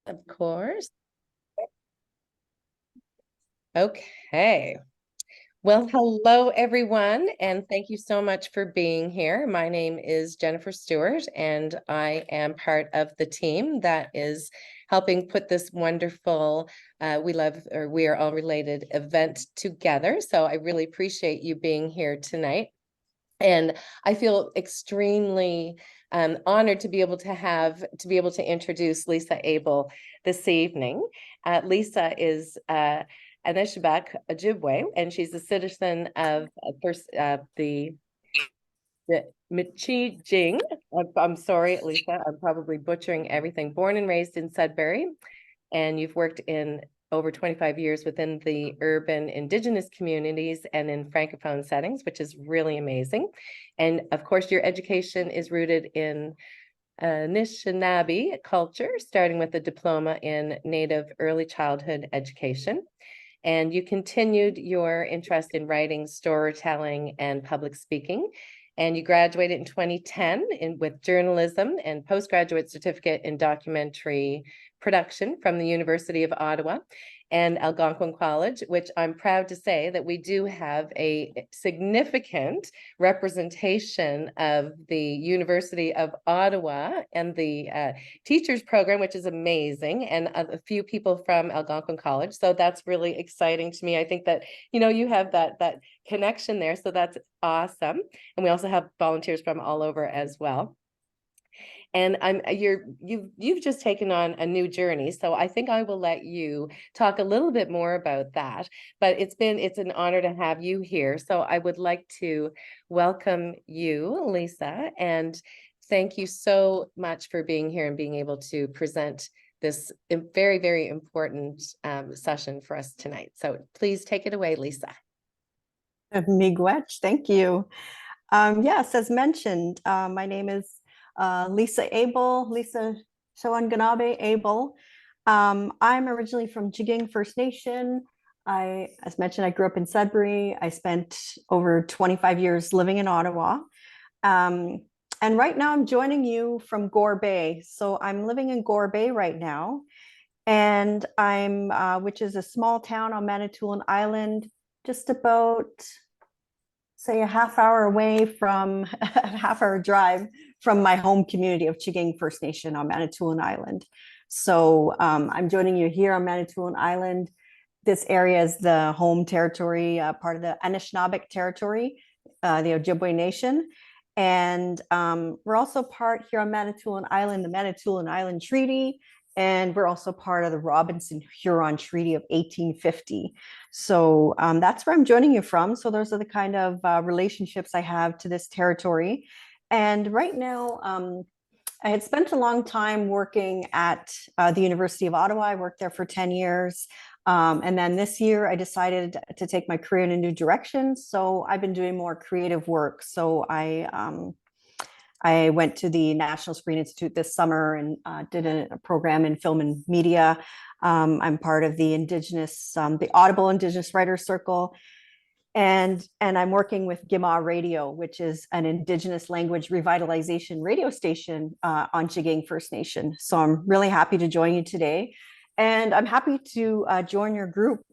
Of course. Okay. Well, hello, everyone, and thank you so much for being here. My name is Jennifer Stewart, and I am part of the team that is helping put this wonderful We Love or We Are All Related event together. So I really appreciate you being here tonight. And I feel extremely honored to be able to introduce Lisa Abel this evening. Lisa is Anishbak Ojibwe, and she's a citizen of the Michijing. I'm sorry, Lisa, I'm probably butchering everything. Born and raised in Sudbury, and you've worked in over 25 years within the urban indigenous communities and in francophone settings, which is really amazing. And of course, your education is rooted in Anishinaabe culture, starting with a diploma in Native early childhood education. And you continued your interest in writing, storytelling, and public speaking. And you graduated in 2010 with journalism and postgraduate certificate in documentary production from the University of Ottawa and Algonquin College, which I'm proud to say that we do have a significant representation of the University of Ottawa and the teachers program, which is amazing, and a few people from Algonquin College. So that's really exciting to me. I think that, you have that connection there. So that's awesome. And we also have volunteers from all over as well. And you've just taken on a new journey. So I think I will let you talk a little bit more about that. But it's an honor to have you here. So I would like to welcome you, Lisa, and thank you so much for being here and being able to present this very, very important session for us tonight. So please take it away, Lisa. Miigwech, thank you. Yes, as mentioned, my name is Lisa Abel, Lisa Shawanganabe Abel. I'm originally from Jiging First Nation. As mentioned, I grew up in Sudbury. I spent over 25 years living in Ottawa. And right now I'm joining you from Gore Bay. So I'm living in Gore Bay right now. And which is a small town on Manitoulin Island, just about, say, a half-hour away from a half-hour drive from my home community of Chiging First Nation on Manitoulin Island. So I'm joining you here on Manitoulin Island. This area is the home territory, part of the Anishinaabeg territory, the Ojibwe Nation. And we're also part here on Manitoulin Island, the Manitoulin Island Treaty, and we're also part of the Robinson-Huron Treaty of 1850. So that's where I'm joining you from. So those are the kind of relationships I have to this territory. And right now, I had spent a long time working at the University of Ottawa. I worked there for 10 years. And then this year, I decided to take my career in a new direction. So I've been doing more creative work. So I went to the National Screen Institute this summer and did a program in film and media. I'm part of the the Audible Indigenous Writers Circle. And I'm working with Gima Radio, which is an Indigenous language revitalization radio station on Chiging First Nation. So I'm really happy to join you today. And I'm happy to join your group.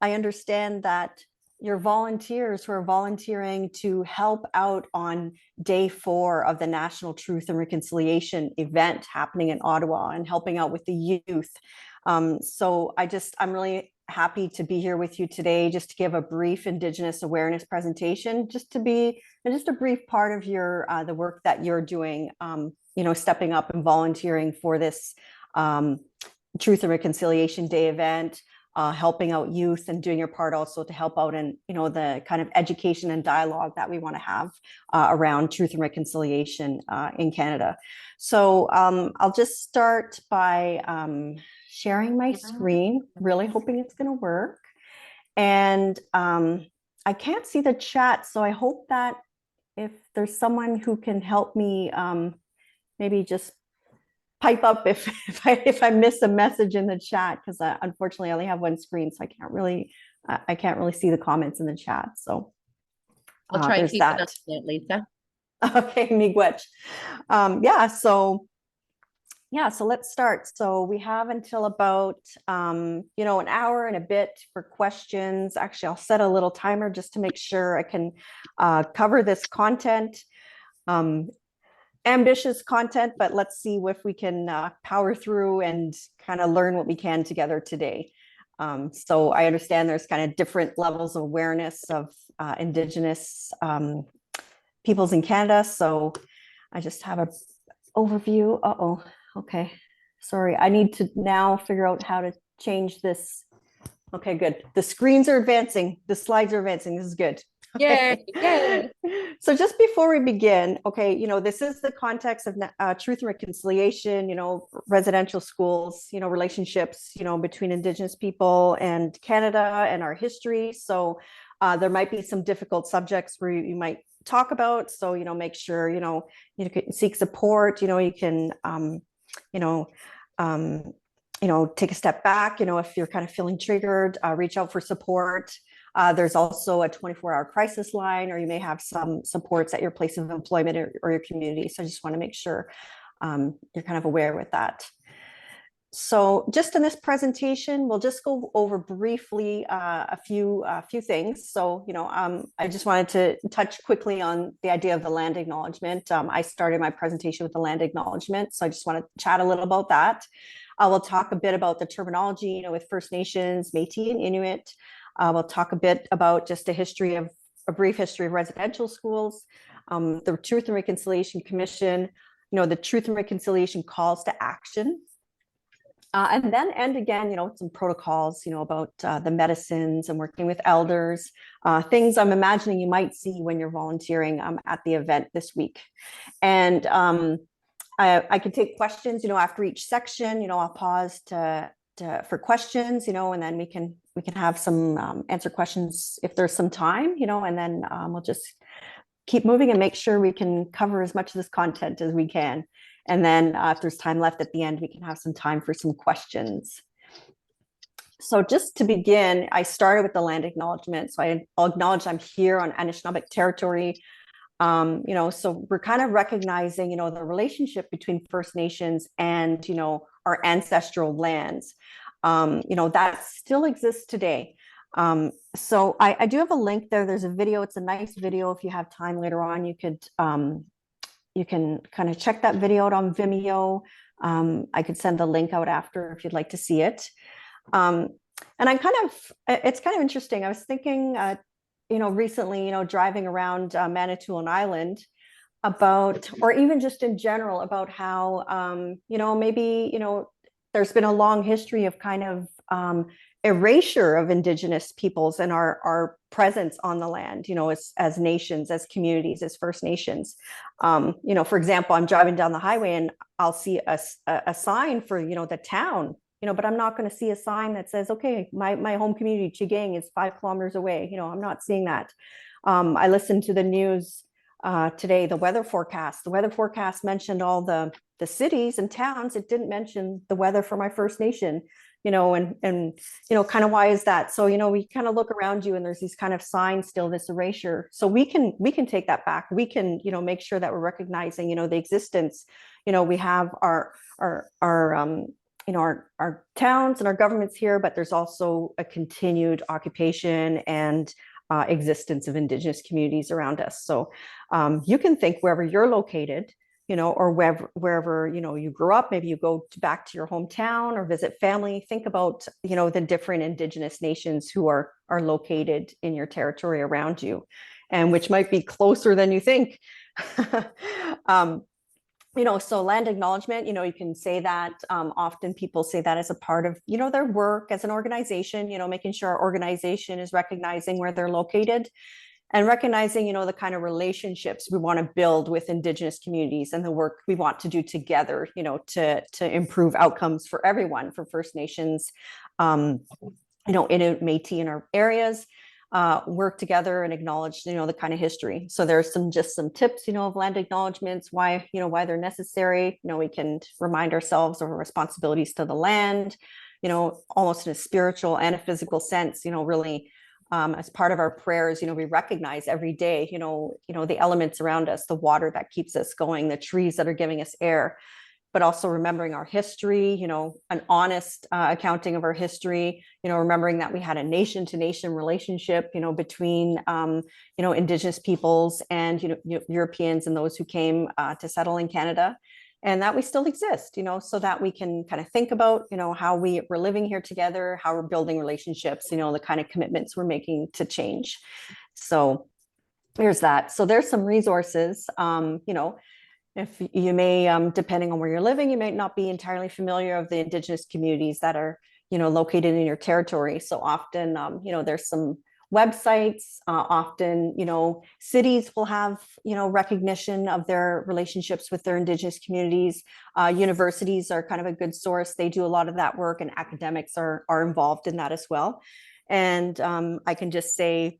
I understand that your volunteers who are volunteering to help out on day 4 of the National Truth and Reconciliation event happening in Ottawa and helping out with the youth. So I'm really happy to be here with you today, just to give a brief Indigenous awareness presentation, just a brief part of the work that you're doing, stepping up and volunteering for this Truth and Reconciliation Day event, helping out youth and doing your part also to help out in, the kind of education and dialogue that we want to have around truth and reconciliation in Canada. So I'll just start by sharing my screen, really hoping it's going to work. And I can't see the chat, so I hope that if there's someone who can help me, maybe just pipe up if I miss a message in the chat, because unfortunately I only have one screen, so I can't really see the comments in the chat. So I'll try to keep it up to Lisa. Okay, miigwech. So Yeah, so let's start. So we have until about, an hour and a bit for questions. Actually, I'll set a little timer just to make sure I can cover this content. Um, Ambitious content, but let's see if we can power through and kind of learn what we can together today. So I understand there's kind of different levels of awareness of Indigenous peoples in Canada. So I just have a overview. Uh-oh. Okay. Sorry. I need to now figure out how to change this. Okay, good. The screens are advancing. The slides are advancing. This is good. Yay, yay. So just before we begin, okay, this is the context of truth and reconciliation, residential schools, relationships, between Indigenous people and Canada and our history. So there might be some difficult subjects where you might talk about. So, make sure, you can seek support, you can, you know, um, take a step back, if you're kind of feeling triggered, reach out for support. There's also a 24-hour crisis line, or you may have some supports at your place of employment or your community. So I just want to make sure you're kind of aware with that. So just in this presentation, we'll just go over briefly a few things. So, I just wanted to touch quickly on the idea of the land acknowledgement. I started my presentation with the land acknowledgement, so I just want to chat a little about that. We'll talk a bit about the terminology, with First Nations, Métis, and Inuit. We'll talk a bit about just a brief history of residential schools, the Truth and Reconciliation Commission, the Truth and Reconciliation calls to action. And then end again, some protocols, about the medicines and working with elders, things I'm imagining you might see when you're volunteering at the event this week. And I can take questions, after each section. I'll pause for questions, and then we can have some answer questions if there's some time, and then we'll just keep moving and make sure we can cover as much of this content as we can. And then if there's time left at the end, we can have some time for some questions. So just to begin, I started with the land acknowledgement. So I'll acknowledge I'm here on Anishinaabe territory. So we're kind of recognizing, the relationship between First Nations and, our ancestral lands, that still exists today. So I do have a link there. There's a video. It's a nice video. If you have time later on, you can kind of check that video out on Vimeo. I could send the link out after if you'd like to see it. And it's kind of interesting. I was thinking, recently, driving around Manitoulin Island about, or even just in general, about how, maybe, there's been a long history of kind of erasure of Indigenous peoples and our presence on the land, as nations, as communities, as First Nations. For example, I'm driving down the highway and I'll see a sign for, the town, but I'm not going to see a sign that says, okay, my home community, Chigang, is 5 kilometers away. I'm not seeing that. I listened to the news today, the weather forecast. The weather forecast mentioned all the cities and towns. It didn't mention the weather for my First Nation, and kind of why is that? So, we kind of look around you and there's these kind of signs still, this erasure. So we can take that back. We can, make sure that we're recognizing, the existence. We have our towns and our governments here, but there's also a continued occupation and existence of Indigenous communities around us. So you can think wherever you're located, or wherever you grew up. Maybe you go back to your hometown or visit family. Think about the different Indigenous nations who are located in your territory around you, and which might be closer than you think. So land acknowledgement, you can say that often people say that as a part of, their work as an organization, making sure our organization is recognizing where they're located and recognizing, the kind of relationships we want to build with Indigenous communities and the work we want to do together, to improve outcomes for everyone, for First Nations, Inuit, Métis in our areas. Work together and acknowledge, the kind of history. So there's some tips, of land acknowledgements, why they're necessary. We can remind ourselves of our responsibilities to the land, almost in a spiritual and a physical sense, really, as part of our prayers, we recognize every day, the elements around us, the water that keeps us going, the trees that are giving us air. but also remembering our history, an honest accounting of our history, remembering that we had a nation to nation relationship, between, Indigenous peoples and, Europeans and those who came to settle in Canada, and that we still exist, so that we can kind of think about, how we're living here together, how we're building relationships, the kind of commitments we're making to change. So there's that. So there's some resources, if you may, depending on where you're living, you may not be entirely familiar of the Indigenous communities that are, located in your territory. So often, there's some websites, often, cities will have, recognition of their relationships with their Indigenous communities. Universities are kind of a good source. They do a lot of that work, and academics are involved in that as well. And I can just say,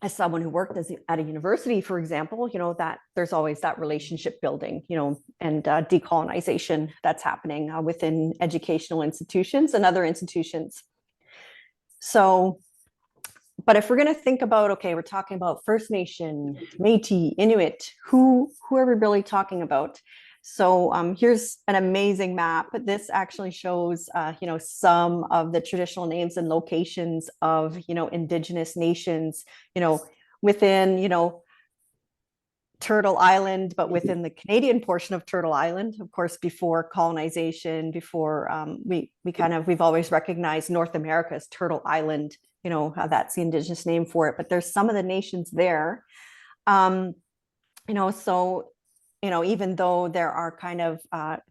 as someone who worked at a university, for example, that there's always that relationship building, and decolonization that's happening within educational institutions and other institutions. So, but if we're going to think about, okay, we're talking about First Nation, Métis, Inuit, who are we really talking about? So here's an amazing map. This actually shows, some of the traditional names and locations of, Indigenous nations, within, Turtle Island, but within the Canadian portion of Turtle Island, of course, before colonization, before we've always recognized North America as Turtle Island, that's the Indigenous name for it, but there's some of the nations there. So, even though there are kind of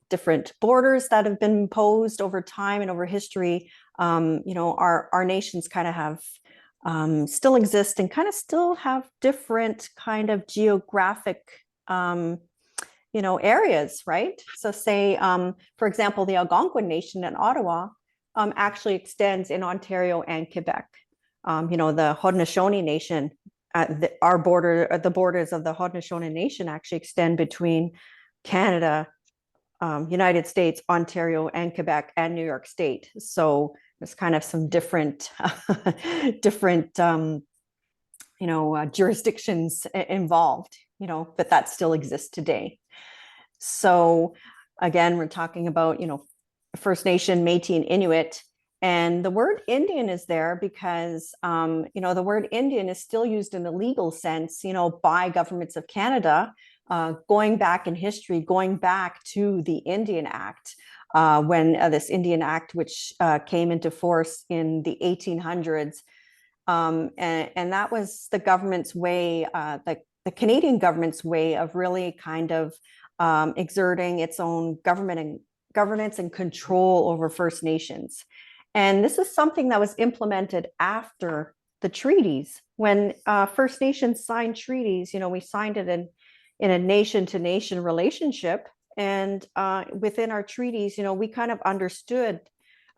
different borders that have been imposed over time and over history, our nations kind of have still exist and kind of still have different kind of geographic, areas, right? So say, for example, the Algonquin Nation in Ottawa actually extends in Ontario and Quebec. The Haudenosaunee Nation, the borders of the Haudenosaunee Nation actually extend between Canada, United States, Ontario, and Quebec, and New York State. So there's kind of some different, jurisdictions involved, but that still exists today. So again, we're talking about, First Nation, Métis, and Inuit. And the word Indian is there because, the word Indian is still used in the legal sense, by governments of Canada, going back in history, going back to the Indian Act, when this Indian Act, which came into force in the 1800s. And that was the government's way, the Canadian government's way of really kind of exerting its own governance and control over First Nations. And this is something that was implemented after the treaties. When First Nations signed treaties, we signed it in a nation-to-nation relationship. And within our treaties, we kind of understood,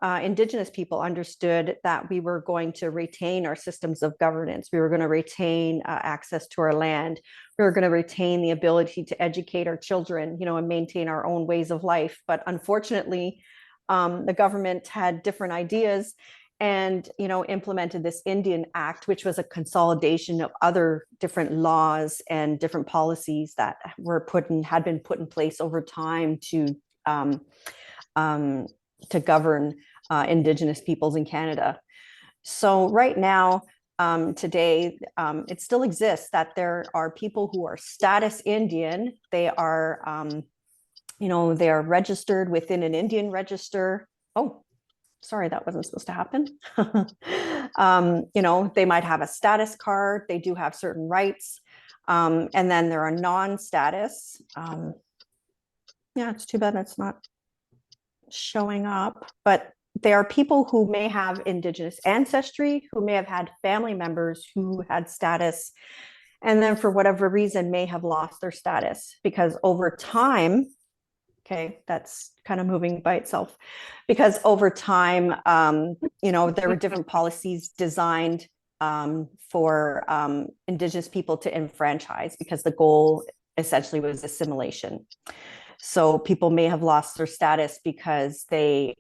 Indigenous people understood that we were going to retain our systems of governance. We were going to retain access to our land. We were going to retain the ability to educate our children, and maintain our own ways of life. But unfortunately, the government had different ideas and, implemented this Indian Act, which was a consolidation of other different laws and different policies that had been put in place over time to govern Indigenous peoples in Canada. So right now, today, it still exists that there are people who are status Indian. They are, they are registered within an Indian register. Oh, sorry, that wasn't supposed to happen. They might have a status card. They do have certain rights. And then there are non-status. Yeah, it's too bad it's not showing up, but there are people who may have Indigenous ancestry, who may have had family members who had status, and then for whatever reason may have lost their status because over time, okay, that's kind of moving by itself, because over time, there were different policies designed for Indigenous people to enfranchise because the goal essentially was assimilation. So people may have lost their status because they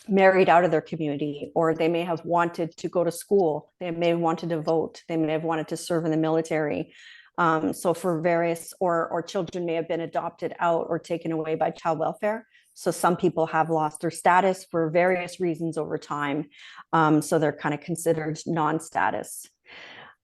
married out of their community, or they may have wanted to go to school. They may have wanted to vote. They may have wanted to serve in the military. So for various, or children may have been adopted out or taken away by child welfare. So some people have lost their status for various reasons over time. So they're kind of considered non-status.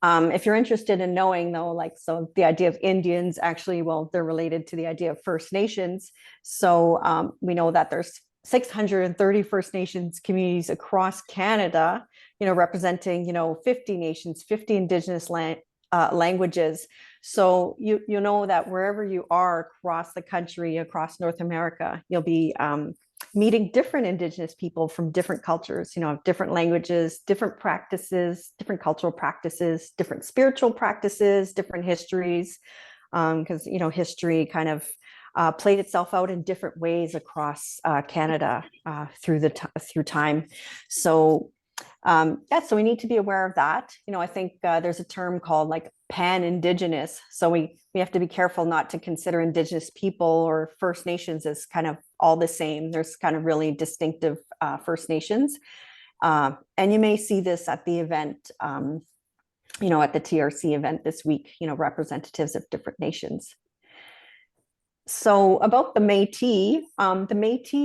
If you're interested in knowing though, like, so the idea of Indians actually, well, they're related to the idea of First Nations. So we know that there's 630 First Nations communities across Canada, representing, 50 nations, 50 Indigenous languages. So you know that wherever you are across the country, across North America, you'll be meeting different Indigenous people from different cultures, different languages, different practices, different cultural practices, different spiritual practices, different histories, because history kind of played itself out in different ways across Canada through time. So so we need to be aware of that. I think there's a term called like pan-Indigenous. So we have to be careful not to consider Indigenous people or First Nations as kind of all the same. There's kind of really distinctive First Nations. And you may see this at the event, at the TRC event this week, representatives of different nations. So about the Métis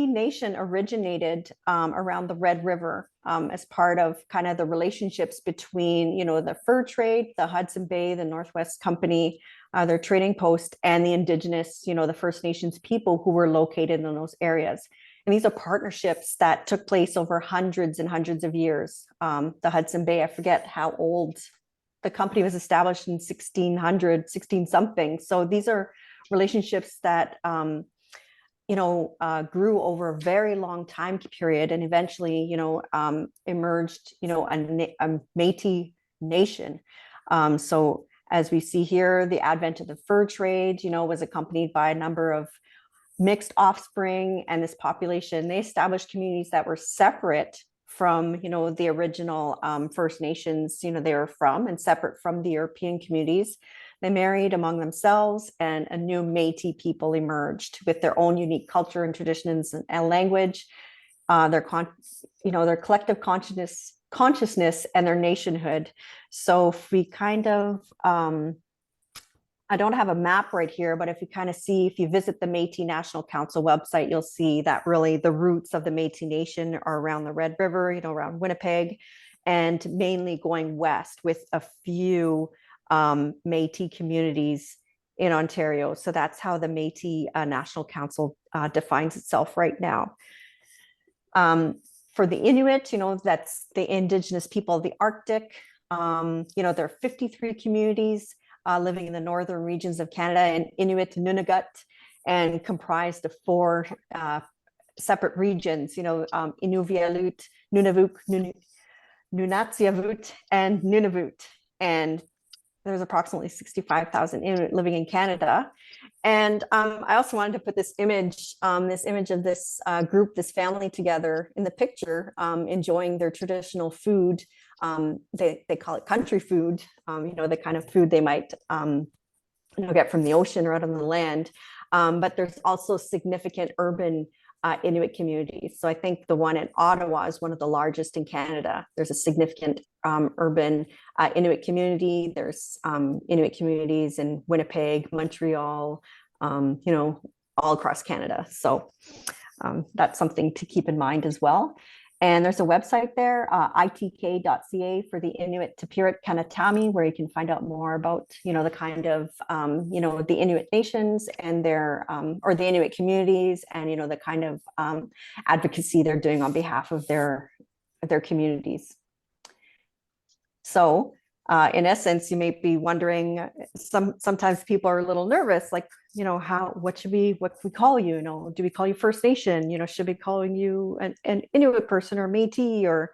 Nation originated around the Red River as part of kind of the relationships between, the fur trade, the Hudson Bay, the Northwest Company, their trading post, and the Indigenous, the First Nations people who were located in those areas. And these are partnerships that took place over hundreds and hundreds of years. The Hudson Bay, I forget how old the company was, established in 1600, 16 something. So these are relationships that grew over a very long time period, and eventually emerged a Métis nation. So as we see here, the advent of the fur trade was accompanied by a number of mixed offspring, and this population, they established communities that were separate from the original First Nations they were from, and separate from the European communities. They married among themselves, and a new Métis people emerged with their own unique culture and traditions and language, their collective consciousness and their nationhood. So if we kind of, I don't have a map right here, but if you kind of see, if you visit the Métis National Council website, you'll see that really the roots of the Métis Nation are around the Red River, around Winnipeg, and mainly going west with a few Métis communities in Ontario. So that's how the Métis National Council defines itself right now. For the Inuit, that's the Indigenous people of the Arctic. There are 53 communities living in the northern regions of Canada, and Inuit Nunavut, and comprised of 4 separate regions, Inuvialuit, Nunavut, Nunatsiavut, and Nunavut. And there's approximately 65,000 Inuit living in Canada. And I also wanted to put this image of this group, this family together in the picture, enjoying their traditional food. They call it country food, the kind of food they might get from the ocean or out on the land. But there's also significant urban Inuit communities. So I think the one in Ottawa is one of the largest in Canada. There's a significant urban Inuit community. There's Inuit communities in Winnipeg, Montreal, all across Canada. So that's something to keep in mind as well. And there's a website there, itk.ca, for the Inuit Tapiriit Kanatami, where you can find out more about, the kind of, the Inuit nations and their, or the Inuit communities, and, the kind of advocacy they're doing on behalf of their communities. So in essence, you may be wondering, sometimes people are a little nervous, like, what we call you? Do we call you First Nation? Should we be calling you an Inuit person, or Métis, or,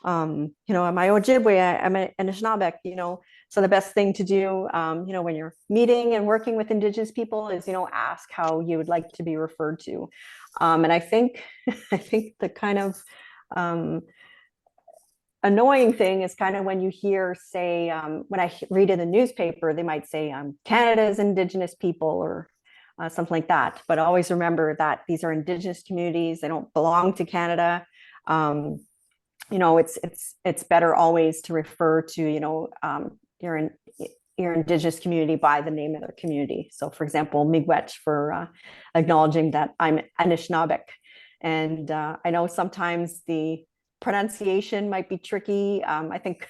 am I Ojibwe? I'm an Anishinaabe, So the best thing to do, when you're meeting and working with Indigenous people is, ask how you would like to be referred to. And I think the kind of, annoying thing is kind of when you hear, say, when I read in the newspaper, they might say Canada's Indigenous people, or something like that. But always remember that these are Indigenous communities. They don't belong to Canada. It's better always to refer to, your Indigenous community by the name of their community. So for example, Miigwech for acknowledging that I'm Anishinaabeg. And I know sometimes the pronunciation might be tricky. I think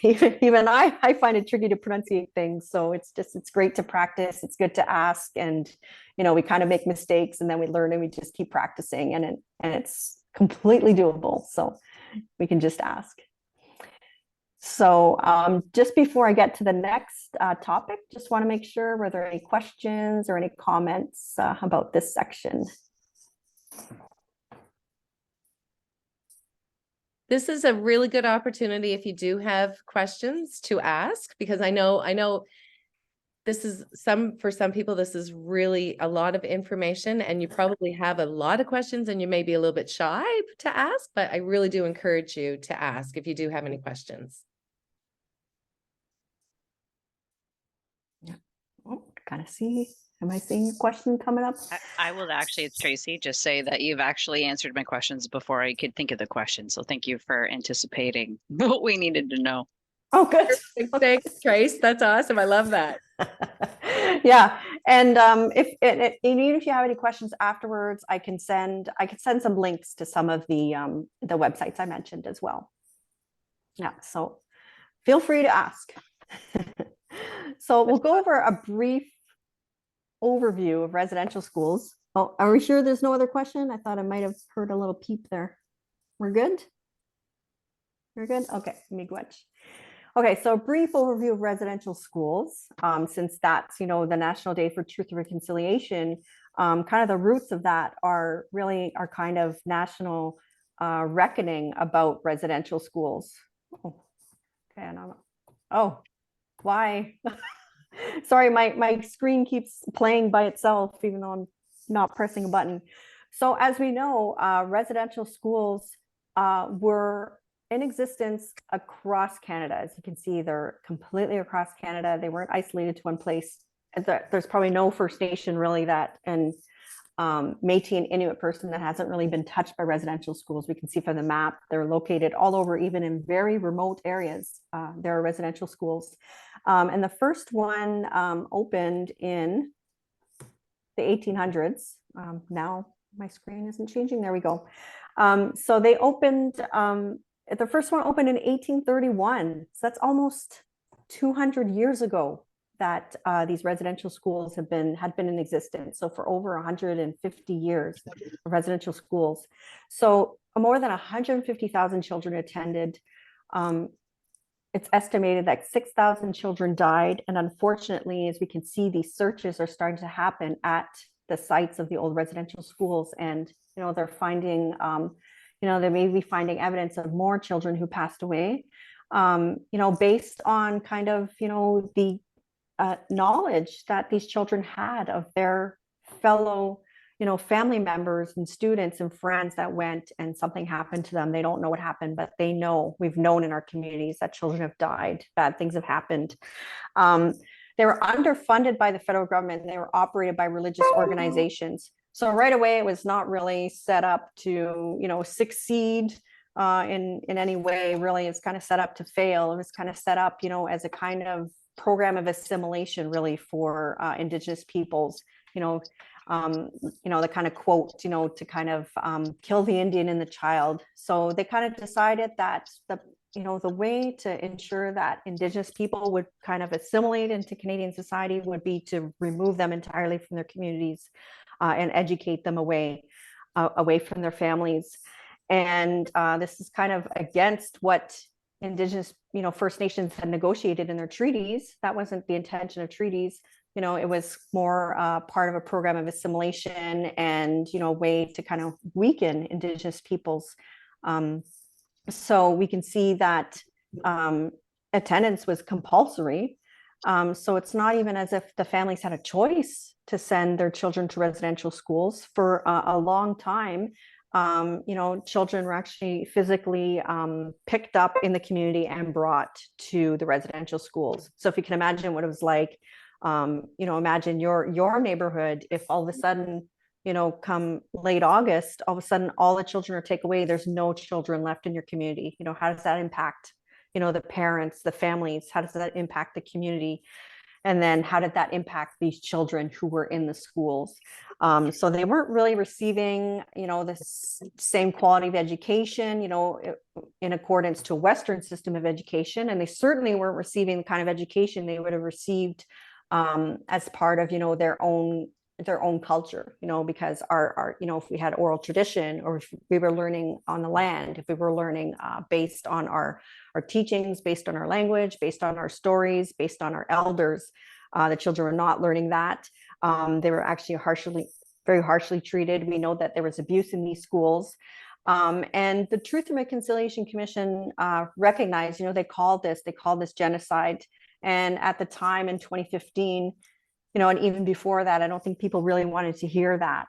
even I find it tricky to pronunciate things. So it's great to practice. It's good to ask, and we kind of make mistakes, and then we learn, and we just keep practicing, and it's completely doable. So we can just ask. So just before I get to the next topic, just want to make sure, were there any questions or any comments about this section? This is a really good opportunity if you do have questions to ask, because I know this is for some people, this is really a lot of information, and you probably have a lot of questions and you may be a little bit shy to ask, but I really do encourage you to ask if you do have any questions. Yeah. Oh, kind of see. Am I seeing a question coming up? I will actually, it's Tracy, just say that you've actually answered my questions before I could think of the question. So thank you for anticipating what we needed to know. Oh, good. Thanks, Trace. That's awesome. I love that. Yeah, and even if you have any questions afterwards, I can send some links to some of the websites I mentioned as well. Yeah, so feel free to ask. So we'll go over a brief overview of residential schools. Oh, are we sure there's no other question? I thought I might have heard a little peep there. We're good? We're good? Okay, miigwech. Okay, so a brief overview of residential schools, since that's, the National Day for Truth and Reconciliation. Kind of the roots of that are kind of national reckoning about residential schools. Oh, okay, why? Sorry, my screen keeps playing by itself, even though I'm not pressing a button. So as we know, residential schools were in existence across Canada. As you can see, they're completely across Canada. They weren't isolated to one place. There's probably no First Nation really and Métis and Inuit person that hasn't really been touched by residential schools. We can see from the map, they're located all over, even in very remote areas. There are residential schools. And the first one opened in the 1800s. Now my screen isn't changing. There we go. So they opened, the first one opened in 1831. So that's almost 200 years ago that these residential schools had been in existence. So for over 150 years, residential schools. So more than 150,000 children attended. It's estimated that 6,000 children died. And unfortunately, as we can see, these searches are starting to happen at the sites of the old residential schools. And, they're finding, they may be finding evidence of more children who passed away, based on kind of, the knowledge that these children had of their fellow family members and students and friends that went and something happened to them. They don't know what happened, but they know, we've known in our communities that children have died, bad things have happened. They were underfunded by the federal government. They were operated by religious organizations. So right away, it was not really set up to, succeed in any way. Really, it's kind of set up to fail. It was kind of set up, as a kind of program of assimilation, really, for Indigenous peoples. The kind of quote, to kind of kill the Indian in the child. So they kind of decided that the way to ensure that Indigenous people would kind of assimilate into Canadian society would be to remove them entirely from their communities and educate them away from their families. And this is kind of against what Indigenous, First Nations had negotiated in their treaties. That wasn't the intention of treaties. It was more part of a program of assimilation and, a way to kind of weaken Indigenous peoples. So we can see that attendance was compulsory. So it's not even as if the families had a choice to send their children to residential schools. For a long time, children were actually physically picked up in the community and brought to the residential schools. So if you can imagine what it was like, imagine your neighborhood, if all of a sudden, come late August, all of a sudden all the children are taken away. There's no children left in your community. How does that impact, the parents, the families? How does that impact the community? And then how did that impact these children who were in the schools? So they weren't really receiving, the same quality of education, in accordance to a Western system of education. And they certainly weren't receiving the kind of education they would have received as part of, their own culture, because our if we had oral tradition, or if we were learning on the land, if we were learning based on our teachings, based on our language, based on our stories, based on our elders, the children were not learning that. They were actually very harshly treated. We know that there was abuse in these schools. And the Truth and Reconciliation Commission recognized, they called this genocide. And at the time in 2015, and even before that, I don't think people really wanted to hear that,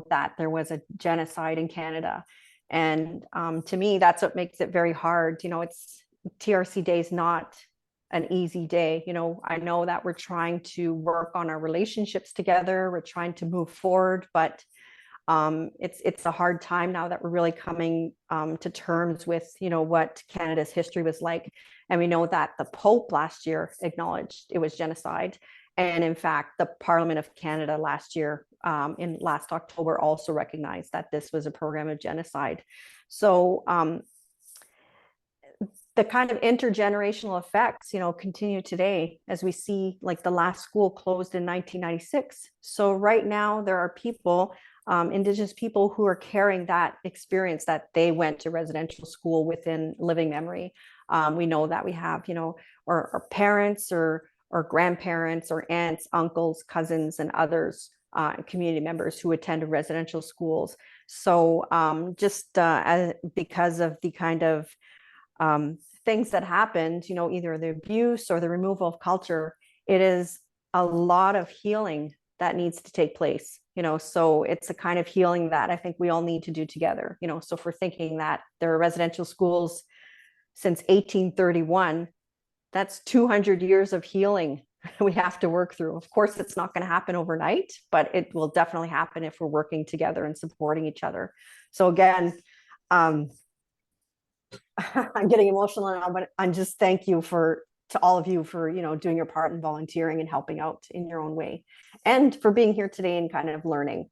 that there was a genocide in Canada. And to me, that's what makes it very hard. It's TRC Day is not an easy day. I know that we're trying to work on our relationships together. We're trying to move forward, but it's a hard time now that we're really coming to terms with, what Canada's history was like. And we know that the Pope last year acknowledged it was genocide. And in fact, the Parliament of Canada last year, in last October, also recognized that this was a program of genocide. So the kind of intergenerational effects, continue today, as we see, like the last school closed in 1996. So right now there are people, Indigenous people, who are carrying that experience, that they went to residential school within living memory. We know that we have, our parents or grandparents or aunts, uncles, cousins, and others, community members who attended residential schools. So because of the kind of things that happened, either the abuse or the removal of culture, it is a lot of healing that needs to take place. So it's a kind of healing that I think we all need to do together. So if we're thinking that there are residential schools since 1831, that's 200 years of healing we have to work through. Of course, it's not going to happen overnight, but it will definitely happen if we're working together and supporting each other. So again, I'm getting emotional now, but I'm just thank you to all of you for, doing your part in volunteering and helping out in your own way, and for being here today and kind of learning.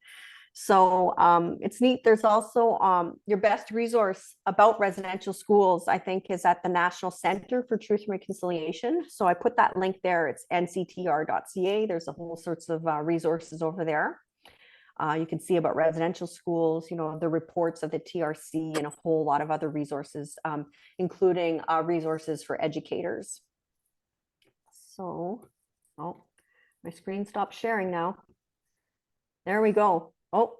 So it's neat. There's also your best resource about residential schools, I think, is at the National Center for Truth and Reconciliation. So I put that link there. It's nctr.ca. There's a whole sorts of resources over there. You can see about residential schools, the reports of the TRC, and a whole lot of other resources, including resources for educators. So, oh, my screen stopped sharing now. There we go. Oh,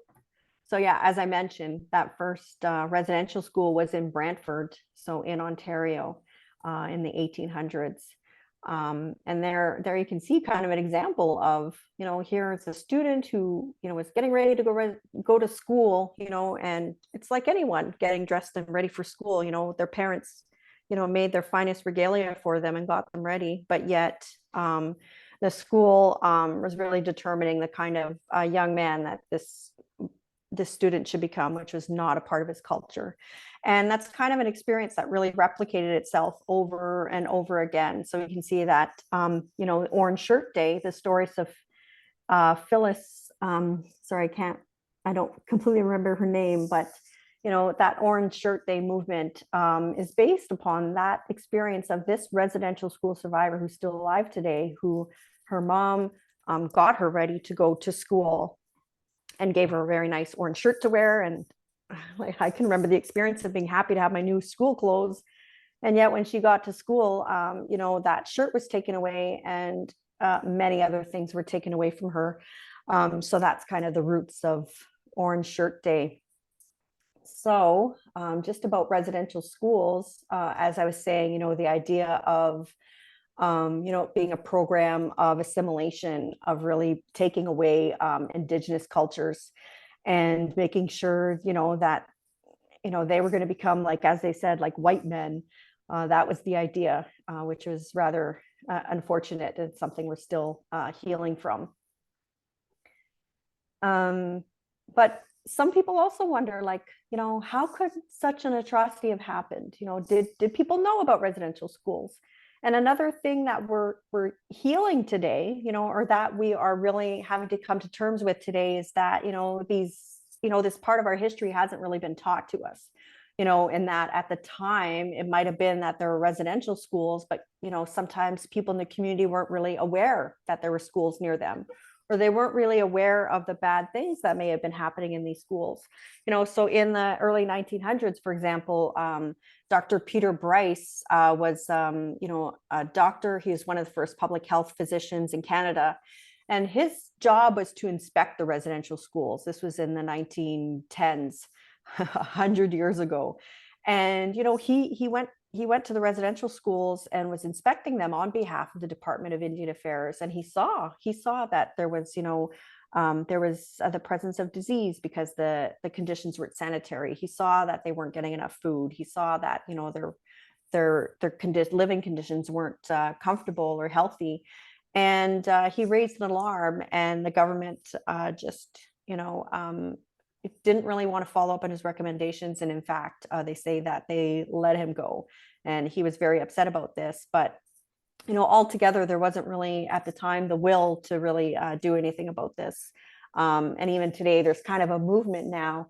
so yeah, as I mentioned, that first residential school was in Brantford, so in Ontario, in the 1800s. And there you can see kind of an example of, here's a student who, was getting ready to go to school, and it's like anyone getting dressed and ready for school. Their parents, made their finest regalia for them and got them ready, but yet the school was really determining the kind of young man that this student should become, which was not a part of his culture. And that's kind of an experience that really replicated itself over and over again. So you can see that, Orange Shirt Day, the stories of Phyllis, sorry, I don't completely remember her name, but that Orange Shirt Day movement is based upon that experience of this residential school survivor who's still alive today, who her mom got her ready to go to school and gave her a very nice orange shirt to wear. And I can remember the experience of being happy to have my new school clothes. And yet when she got to school, that shirt was taken away, and many other things were taken away from her. So that's kind of the roots of Orange Shirt Day. So just about residential schools, as I was saying, the idea of, being a program of assimilation, of really taking away Indigenous cultures and making sure, that, they were going to become, like, as they said, like white men. That was the idea, which was rather unfortunate. It's something we're still healing from. But some people also wonder, like, how could such an atrocity have happened? Did people know about residential schools? And another thing that we're healing today, or that we are really having to come to terms with today, is that, this part of our history hasn't really been taught to us, in that at the time it might have been that there were residential schools, but, sometimes people in the community weren't really aware that there were schools near them, or they weren't really aware of the bad things that may have been happening in these schools. So in the early 1900s, for example, Dr. Peter Bryce was, a doctor. He was one of the first public health physicians in Canada. And his job was to inspect the residential schools. This was in the 1910s, 100 years ago. And, he went to the residential schools and was inspecting them on behalf of the Department of Indian Affairs. And he saw that there was, the presence of disease because the conditions weren't sanitary. He saw that they weren't getting enough food. He saw that, their living conditions weren't comfortable or healthy. And he raised an alarm, and the government just, it didn't really want to follow up on his recommendations. And in fact, they say that they let him go. And he was very upset about this. But, altogether, there wasn't really at the time the will to really do anything about this. And even today, there's kind of a movement now,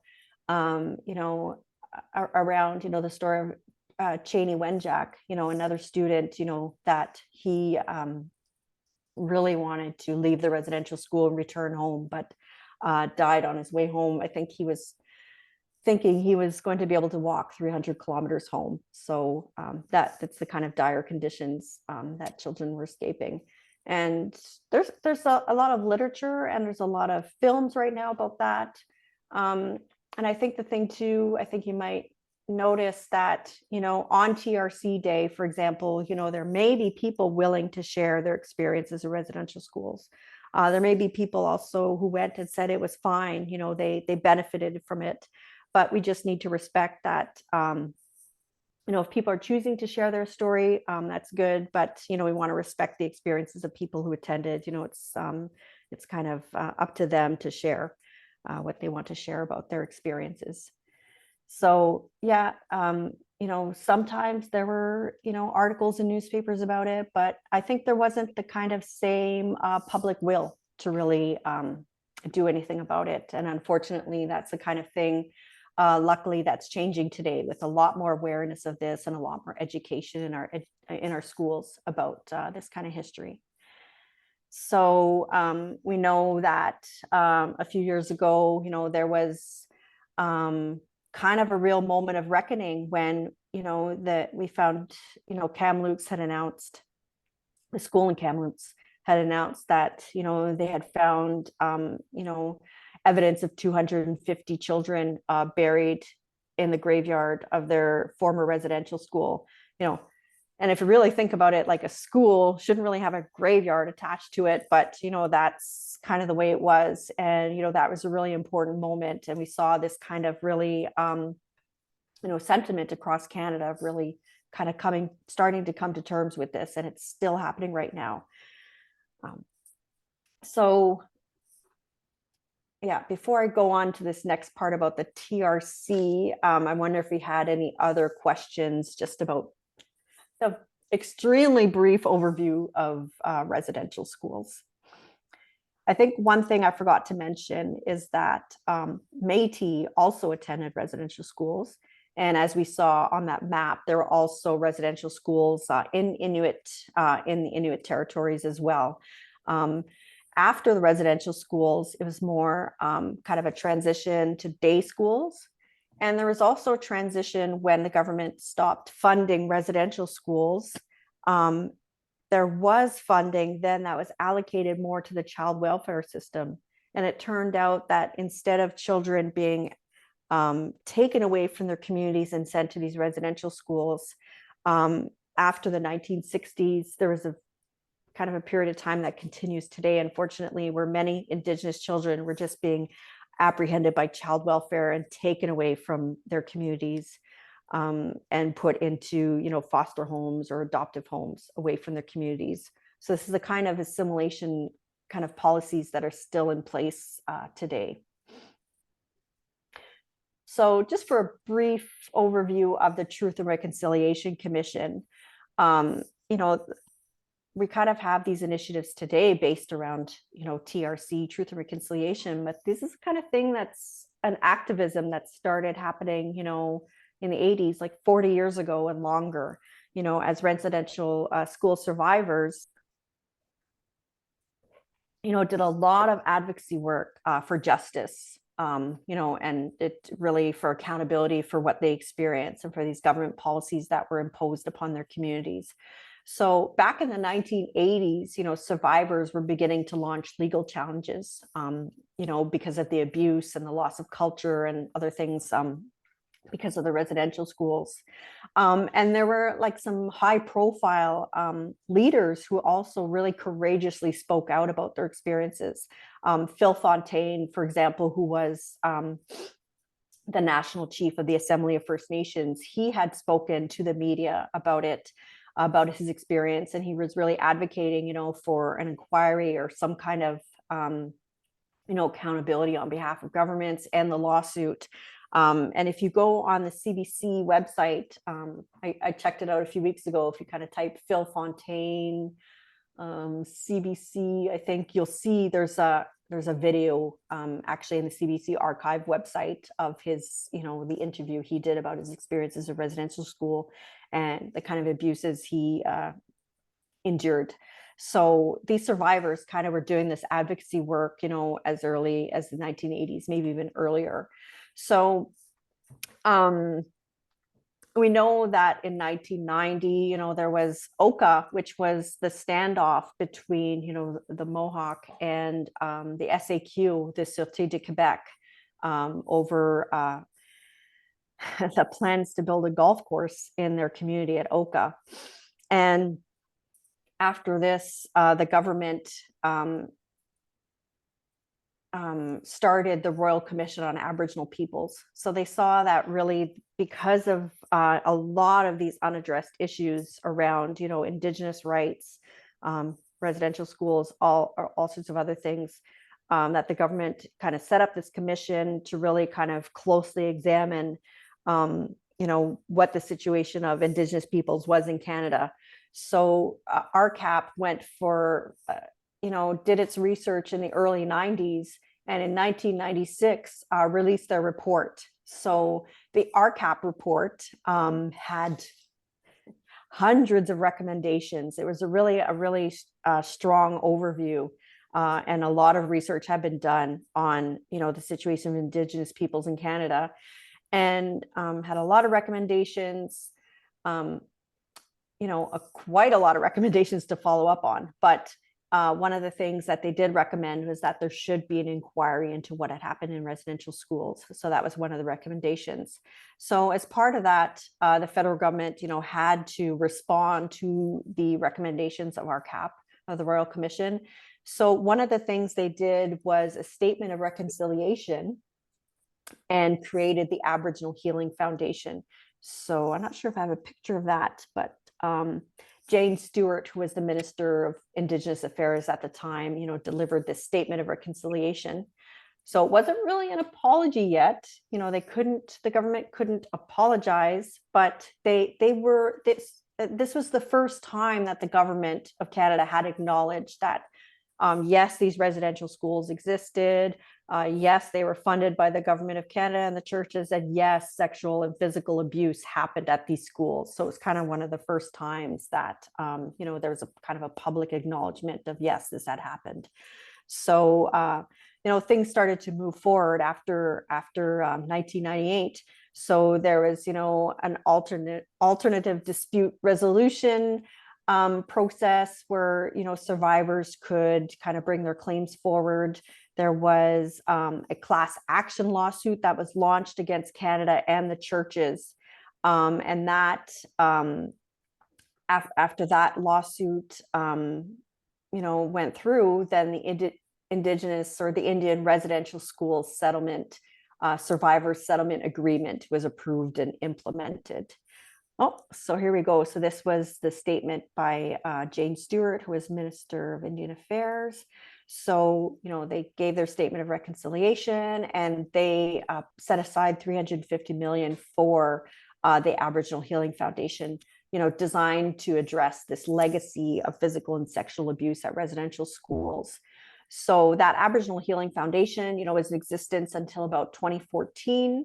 around, the story of Cheney Wenjack, another student, that he really wanted to leave the residential school and return home, but died on his way home. I think he was thinking he was going to be able to walk 300 kilometers home. So that's the kind of dire conditions that children were escaping. And there's a lot of literature, and there's a lot of films right now about that. And I think the thing too, I think you might notice that, on TRC Day, for example, there may be people willing to share their experiences in residential schools. There may be people also who went and said it was fine, they benefited from it. But we just need to respect that, if people are choosing to share their story, that's good. But, we want to respect the experiences of people who attended. It's kind of up to them to share what they want to share about their experiences. So, yeah, sometimes there were, articles in newspapers about it, but I think there wasn't the kind of same public will to really do anything about it. And unfortunately, that's the kind of thing, luckily, that's changing today, with a lot more awareness of this and a lot more education in our schools about this kind of history. So we know that a few years ago, there was kind of a real moment of reckoning when, that we found, Kamloops had announced, the school in Kamloops had announced that, they had found, evidence of 250 children buried in the graveyard of their former residential school, and if you really think about it, like, a school shouldn't really have a graveyard attached to it, but, that's kind of the way it was. And, that was a really important moment. And we saw this kind of really, sentiment across Canada of really kind of starting to come to terms with this. And it's still happening right now. So, yeah, before I go on to this next part about the TRC, I wonder if we had any other questions just about the extremely brief overview of residential schools. I think one thing I forgot to mention is that Métis also attended residential schools. And as we saw on that map, there were also residential schools in the Inuit territories as well. After the residential schools, it was more kind of a transition to day schools. And there was also a transition when the government stopped funding residential schools. There was funding then that was allocated more to the child welfare system. And it turned out that instead of children being taken away from their communities and sent to these residential schools, after the 1960s, there was a kind of a period of time that continues today, unfortunately, where many Indigenous children were just being apprehended by child welfare and taken away from their communities, and put into, foster homes or adoptive homes away from their communities. So this is a kind of assimilation kind of policies that are still in place today. So just for a brief overview of the Truth and Reconciliation Commission, you know, we kind of have these initiatives today based around, you know, TRC, Truth and Reconciliation, but this is the kind of thing that's an activism that started happening, you know, in the 80s, like 40 years ago and longer, you know, as residential school survivors, you know, did a lot of advocacy work for justice, you know, and it really for accountability for what they experienced and for these government policies that were imposed upon their communities. So back in the 1980s, you know, survivors were beginning to launch legal challenges, you know, because of the abuse and the loss of culture and other things, because of the residential schools. And there were like some high profile leaders who also really courageously spoke out about their experiences. Phil Fontaine, for example, who was the national chief of the Assembly of First Nations, he had spoken to the media about it, about his experience, and he was really advocating, you know, for an inquiry or some kind of, you know, accountability on behalf of governments and the lawsuit. And if you go on the CBC website, I checked it out a few weeks ago. If you kind of type Phil Fontaine, CBC, I think you'll see there's a video actually in the CBC archive website of his, you know, the interview he did about his experiences at residential school and the kind of abuses he endured. So these survivors kind of were doing this advocacy work, you know, as early as the 1980s, maybe even earlier. So we know that in 1990, you know, there was Oka, which was the standoff between, you know, the Mohawk and the SAQ, the Sûreté de Québec, over the plans to build a golf course in their community at Oka. And after this, the government started the Royal Commission on Aboriginal Peoples. So they saw that really because of a lot of these unaddressed issues around, you know, Indigenous rights, residential schools, all sorts of other things, that the government kind of set up this commission to really kind of closely examine, you know, what the situation of Indigenous peoples was in Canada. So RCAP went for, you know, did its research in the early 90s, and in 1996 released their report. So the RCAP report had hundreds of recommendations. It was a really strong overview, and a lot of research had been done on, you know, the situation of Indigenous peoples in Canada, and had a lot of recommendations. You know, quite a lot of recommendations to follow up on. But one of the things that they did recommend was that there should be an inquiry into what had happened in residential schools. So that was one of the recommendations. So as part of that, the federal government, you know, had to respond to the recommendations of RCAP, of the Royal Commission. So one of the things they did was a statement of reconciliation and created the Aboriginal Healing Foundation. So I'm not sure if I have a picture of that, but Jane Stewart, who was the Minister of Indigenous Affairs at the time, you know, delivered this statement of reconciliation. So it wasn't really an apology yet. You know, the government couldn't apologize, but this was the first time that the government of Canada had acknowledged that, yes, these residential schools existed. Yes, they were funded by the government of Canada and the churches, and yes, sexual and physical abuse happened at these schools. So it's kind of one of the first times that, you know, there was a kind of a public acknowledgement of, yes, this had happened. So, you know, things started to move forward after 1998. So there was, you know, an alternative dispute resolution process where, you know, survivors could kind of bring their claims forward. There was a class action lawsuit that was launched against Canada and the churches. And that after that lawsuit, you know, went through, then the Indigenous or the Indian Residential School Settlement, Survivor Settlement Agreement was approved and implemented. Oh, so here we go. So this was the statement by Jane Stewart, who was Minister of Indian Affairs. So, they gave their statement of reconciliation, and they set aside $350 million for the Aboriginal Healing Foundation, designed to address this legacy of physical and sexual abuse at residential schools. So that Aboriginal Healing Foundation, was in existence until about 2014.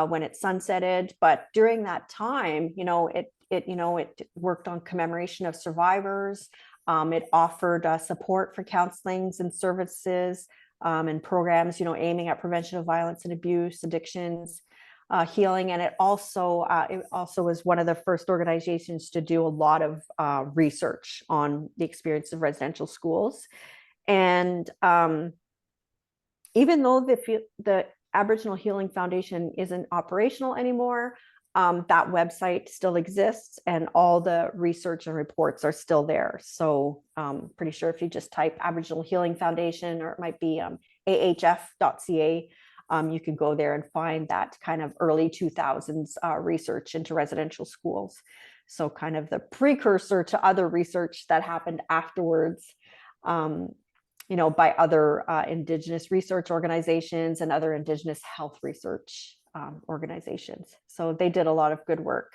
When it sunsetted, but during that time, it worked on commemoration of survivors. It offered support for counselings and services and programs, aiming at prevention of violence and abuse, addictions, healing, and it also was one of the first organizations to do a lot of research on the experience of residential schools. And even though the Aboriginal Healing Foundation isn't operational anymore, that website still exists, and all the research and reports are still there. So pretty sure if you just type Aboriginal Healing Foundation, or it might be ahf.ca, you can go there and find that kind of early 2000s research into residential schools. So kind of the precursor to other research that happened afterwards. By other Indigenous research organizations and other Indigenous health research organizations. So they did a lot of good work.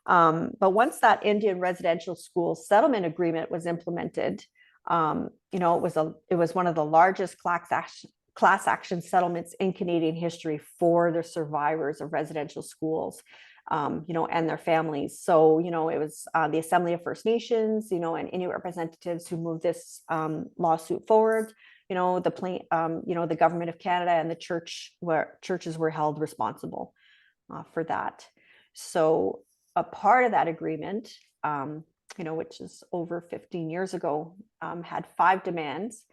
But once that Indian residential school settlement agreement was implemented, it was one of the largest class action settlements in Canadian history for the survivors of residential schools. And their families. So, it was the Assembly of First Nations, and Inuit representatives who moved this lawsuit forward. The government of Canada and the churches were held responsible for that. So a part of that agreement, which is over 15 years ago, had 5 demands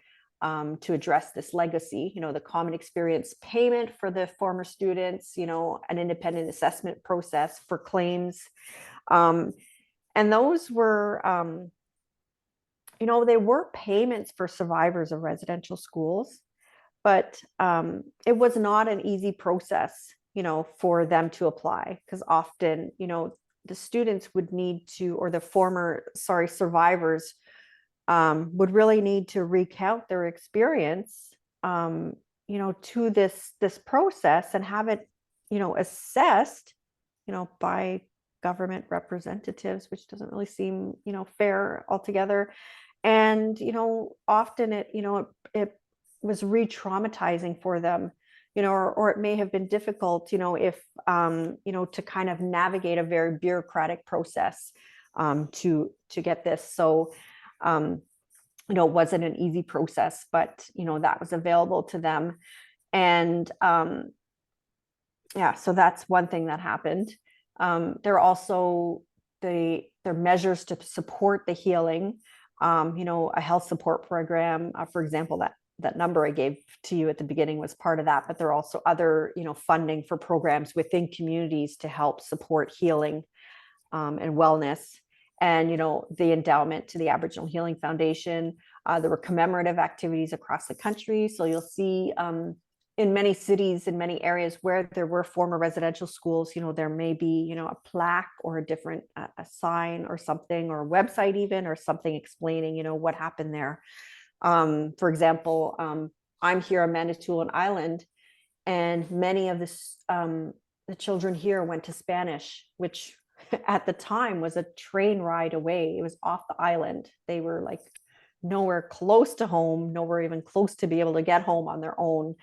to address this legacy, the common experience payment for the former students, an independent assessment process for claims. And those were, they were payments for survivors of residential schools, but it was not an easy process, for them to apply, because often, the students would need to, or the survivors would really need to recount their experience, to this process and have it, assessed, by government representatives, which doesn't really seem, fair altogether. And, often it was re-traumatizing for them, or it may have been difficult, if, to kind of navigate a very bureaucratic process to get this. So, it wasn't an easy process, but, that was available to them. And so that's one thing that happened. There are also their measures to support the healing, a health support program, for example, that number I gave to you at the beginning was part of that, but there are also other, funding for programs within communities to help support healing and wellness. And, the endowment to the Aboriginal Healing Foundation. There were commemorative activities across the country. So you'll see in many cities, in many areas where there were former residential schools, there may be, a plaque or a different a sign or something, or a website even, or something explaining, what happened there. For example, I'm here on Manitoulin Island, and many of the children here went to Spanish, which at the time was a train ride away. It was off the island. They were like nowhere close to home, nowhere even close to be able to get home on their own.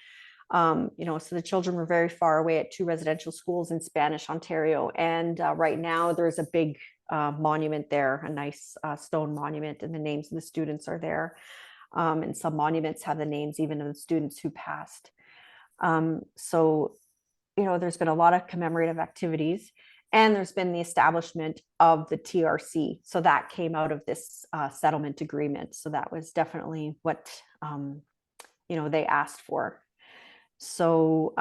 So the children were very far away at 2 residential schools in Spanish Ontario. And right now there's a big monument there, a nice stone monument, and the names of the students are there. And some monuments have the names even of the students who passed. So, there's been a lot of commemorative activities, and there's been the establishment of the TRC. So that came out of this settlement agreement. So that was definitely what, they asked for. So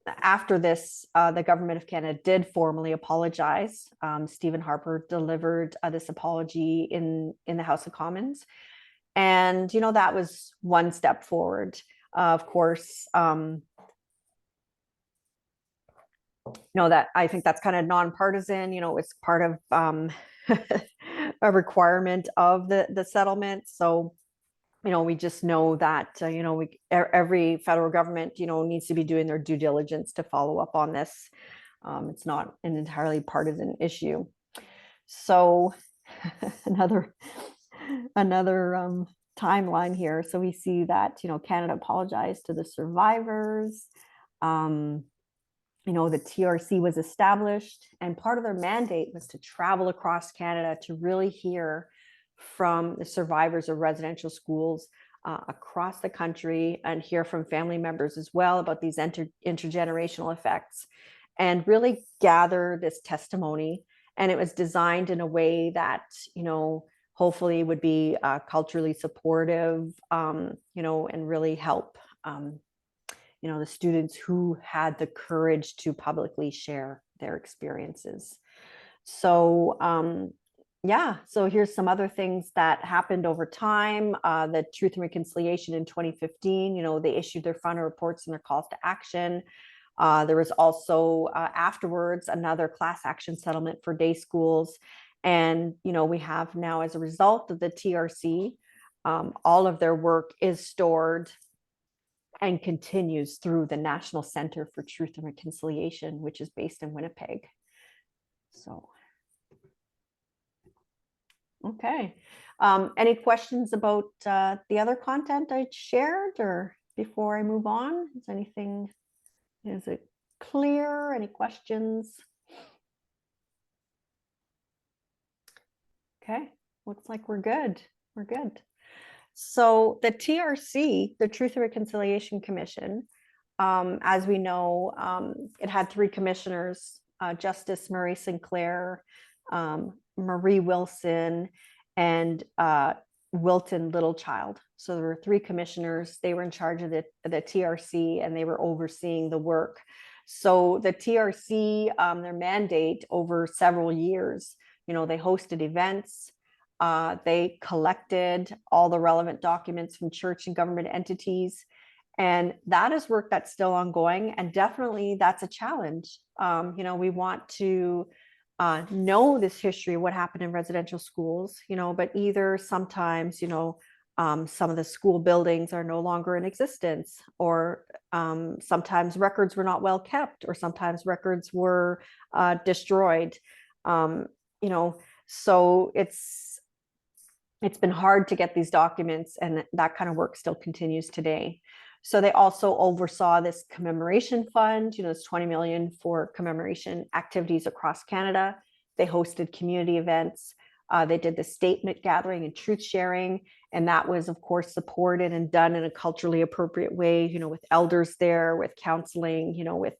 after this, the government of Canada did formally apologize. Stephen Harper delivered this apology in the House of Commons. And, that was one step forward. Of course, that I think that's kind of nonpartisan, it's part of a requirement of the settlement. So, we just know that, every federal government, needs to be doing their due diligence to follow up on this. It's not an entirely partisan issue. So another timeline here. So we see that, Canada apologized to the survivors. The TRC was established, and part of their mandate was to travel across Canada to really hear from the survivors of residential schools across the country, and hear from family members as well about these intergenerational effects, and really gather this testimony. And it was designed in a way that, hopefully would be culturally supportive, and really help the students who had the courage to publicly share their experiences. So so here's some other things that happened over time. The Truth and Reconciliation in 2015, they issued their final reports and their calls to action. There was also afterwards another class action settlement for day schools. And, we have now, as a result of the TRC, all of their work is stored and continues through the National Center for Truth and Reconciliation, which is based in Winnipeg. So, okay. Any questions about the other content I shared, or before I move on? Is it clear? Any questions? Okay, looks like we're good. We're good. So the TRC, the Truth and Reconciliation Commission, as we know, it had 3 commissioners, Justice Murray Sinclair, Marie Wilson, and Wilton Littlechild. So there were 3 commissioners. They were in charge of the TRC, and they were overseeing the work. So the TRC, their mandate over several years, they hosted events. They collected all the relevant documents from church and government entities. And that is work that's still ongoing. And definitely that's a challenge. We want to know this history, what happened in residential schools, but either sometimes, some of the school buildings are no longer in existence, or sometimes records were not well kept, or sometimes records were destroyed. So it's been hard to get these documents, and that kind of work still continues today. So they also oversaw this commemoration fund, this 20 million for commemoration activities across Canada. They hosted community events. They did the statement gathering and truth sharing. And that was, of course, supported and done in a culturally appropriate way, with elders there, with counseling, with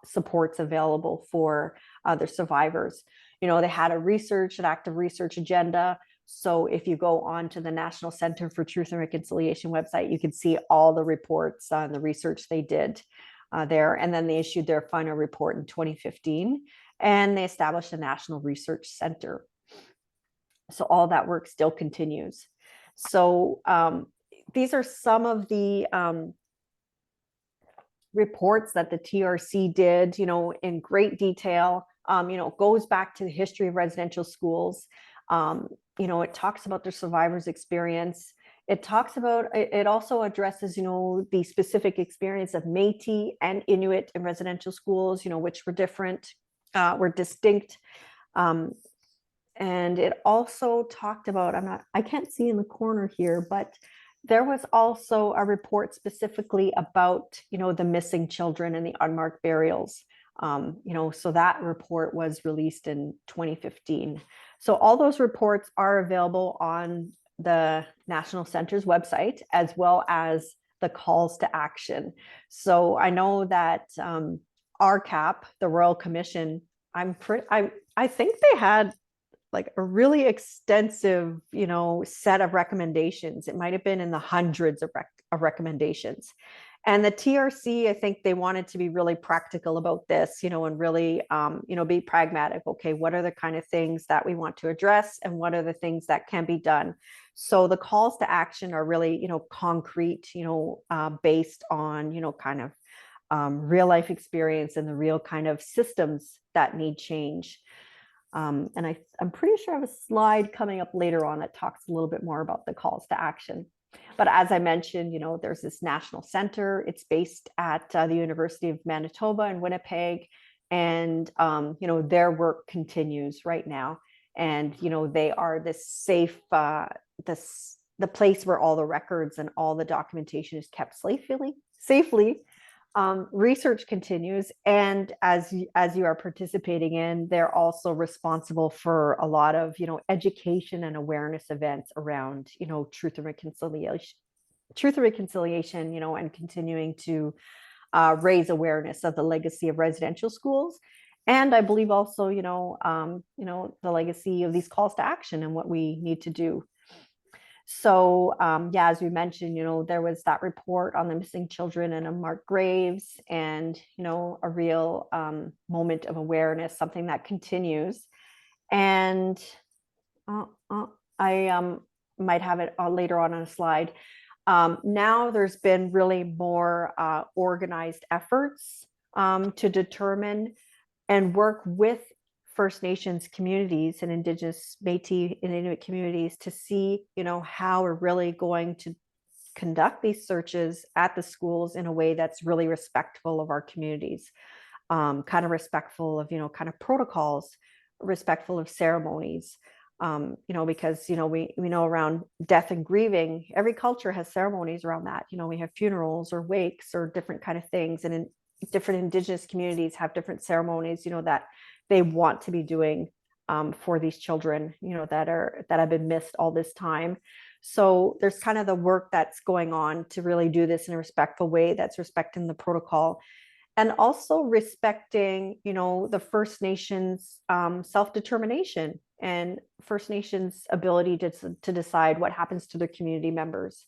supports available for their survivors. They had an active research agenda. So if you go on to the National Center for Truth and Reconciliation website, you can see all the reports on the research they did there. And then they issued their final report in 2015, and they established a National Research Center. So all that work still continues. So these are some of the reports that the TRC did, in great detail. It goes back to the history of residential schools. It talks about the survivors' experience. It also addresses, the specific experience of Métis and Inuit in residential schools, which were different, were distinct. And it also talked about, I can't see in the corner here, but there was also a report specifically about, the missing children and the unmarked burials. So that report was released in 2015. So all those reports are available on the National Center's website, as well as the calls to action. So I know that RCAP, the Royal Commission, I think they had like a really extensive, set of recommendations. It might have been in the hundreds of recommendations. And the TRC, I think they wanted to be really practical about this, and really, be pragmatic. Okay, what are the kind of things that we want to address, and what are the things that can be done? So the calls to action are really, concrete, based on, kind of real life experience and the real kind of systems that need change. And I'm pretty sure I have a slide coming up later on that talks a little bit more about the calls to action. But as I mentioned, there's this national center. It's based at the University of Manitoba in Winnipeg. And, their work continues right now. And, they are this safe, the place where all the records and all the documentation is kept safely. Research continues, and as you are participating in, they're also responsible for a lot of education and awareness events around truth and reconciliation, and continuing to raise awareness of the legacy of residential schools, and I believe also the legacy of these calls to action and what we need to do. So as we mentioned, there was that report on the missing children and unmarked graves, and a real moment of awareness, something that continues. And I might have it later on a slide. Now there's been really more organized efforts to determine and work with First Nations communities and Indigenous, Métis and Inuit communities to see, how we're really going to conduct these searches at the schools in a way that's really respectful of our communities, kind of respectful of, kind of protocols, respectful of ceremonies, because, we know around death and grieving, every culture has ceremonies around that. We have funerals or wakes or different kind of things. And in different Indigenous communities have different ceremonies, that they want to be doing for these children, that have been missed all this time. So there's kind of the work that's going on to really do this in a respectful way that's respecting the protocol, and also respecting, the First Nations self-determination and First Nations ability to decide what happens to their community members.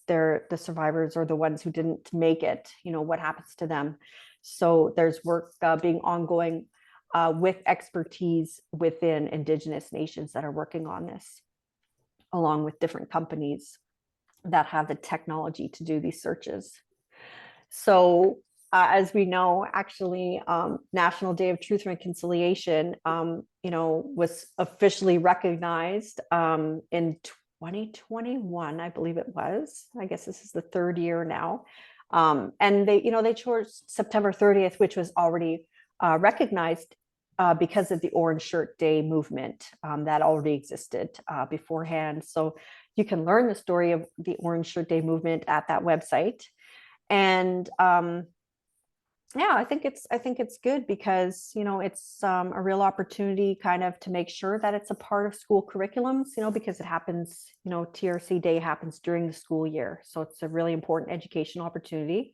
They're the survivors or the ones who didn't make it, what happens to them. So there's work being ongoing with expertise within Indigenous nations that are working on this, along with different companies that have the technology to do these searches. So as we know, actually, National Day of Truth and Reconciliation, was officially recognized in 2021, I believe it was. I guess this is the third year now. And they chose September 30th, which was already recognized because of the Orange Shirt Day movement that already existed beforehand. So you can learn the story of the Orange Shirt Day movement at that website. And I think it's good because it's a real opportunity kind of to make sure that it's a part of school curriculums, because it happens, TRC Day happens during the school year, so it's a really important educational opportunity.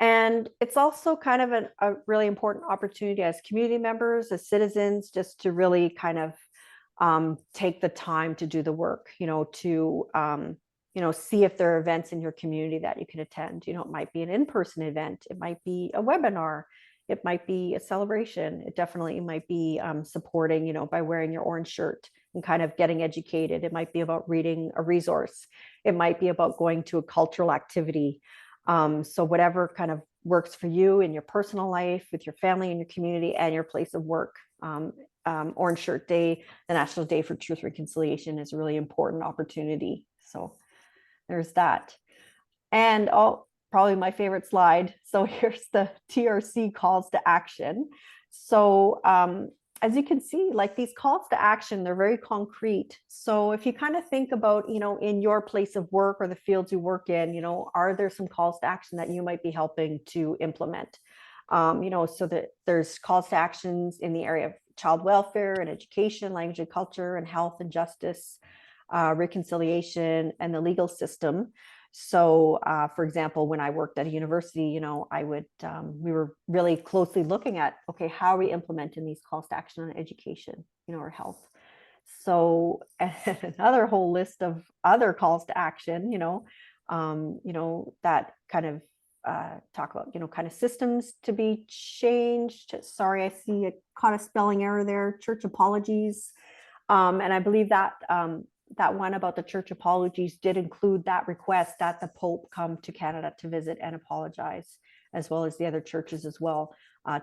And it's also kind of a really important opportunity as community members, as citizens, just to really kind of take the time to do the work, to see if there are events in your community that you can attend. It might be an in-person event, it might be a webinar, it might be a celebration. It definitely might be supporting, by wearing your orange shirt and kind of getting educated. It might be about reading a resource. It might be about going to a cultural activity. So whatever kind of works for you in your personal life, with your family and your community and your place of work. Orange Shirt Day, the National Day for Truth Reconciliation, is a really important opportunity. So there's that. And probably my favorite slide. So here's the TRC calls to action. So as you can see, like these calls to action, they're very concrete. So if you kind of think about, in your place of work or the fields you work in, are there some calls to action that you might be helping to implement? So that there's calls to actions in the area of child welfare and education, language and culture, and health and justice, reconciliation, and the legal system. So, for example, when I worked at a university, we were really closely looking at, okay, how are we implementing these calls to action on education, or health? So another whole list of other calls to action, that kind of talk about, kind of systems to be changed. Sorry, I caught a spelling error there. Church apologies. And I believe that that one about the church apologies did include that request that the Pope come to Canada to visit and apologize, as well as the other churches as well,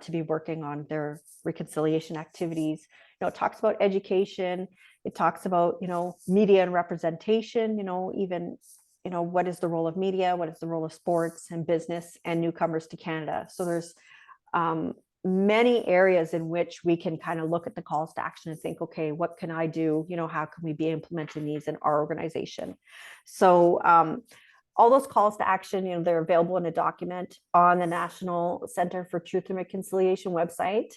to be working on their reconciliation activities. It talks about education. It talks about, media and representation, even, what is the role of media? What is the role of sports and business and newcomers to Canada? So there's many areas in which we can kind of look at the calls to action and think, okay, what can I do? How can we be implementing these in our organization? So all those calls to action, they're available in a document on the National Center for Truth and Reconciliation website.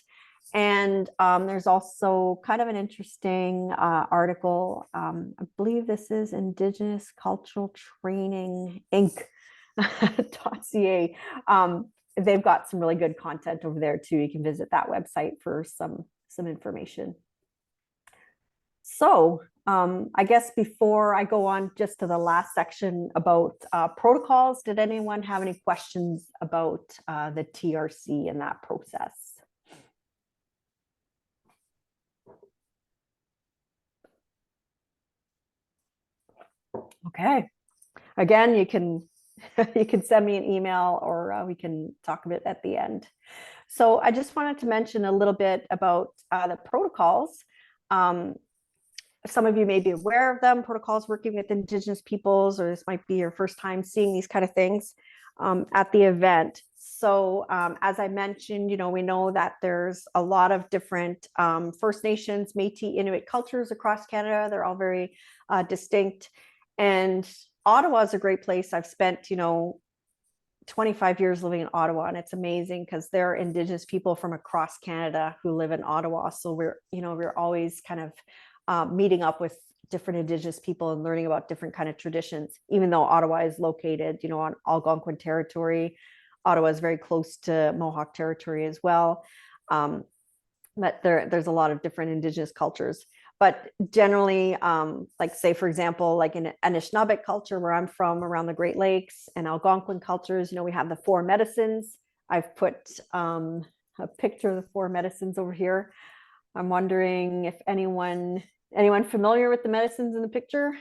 And there's also kind of an interesting article. I believe this is Indigenous Cultural Training Inc.ca. They've got some really good content over there too. You can visit that website for some information. So I guess before I go on just to the last section about protocols, did anyone have any questions about the TRC and that process? Okay. Again, you can send me an email, or we can talk a bit at the end. So I just wanted to mention a little bit about the protocols. Some of you may be aware of them, protocols working with Indigenous peoples, or this might be your first time seeing these kind of things at the event. So as I mentioned, we know that there's a lot of different First Nations, Métis, Inuit cultures across Canada. They're all very distinct. And Ottawa is a great place. I've spent, 25 years living in Ottawa, and it's amazing because there are Indigenous people from across Canada who live in Ottawa. So we're always kind of meeting up with different Indigenous people and learning about different kind of traditions, even though Ottawa is located, on Algonquin territory. Ottawa is very close to Mohawk territory as well. But there's a lot of different Indigenous cultures. But generally, like say, for example, like in Anishinaabeg culture, where I'm from, around the Great Lakes, and Algonquin cultures, we have the 4 medicines. I've put a picture of the 4 medicines over here. I'm wondering if anyone familiar with the medicines in the picture?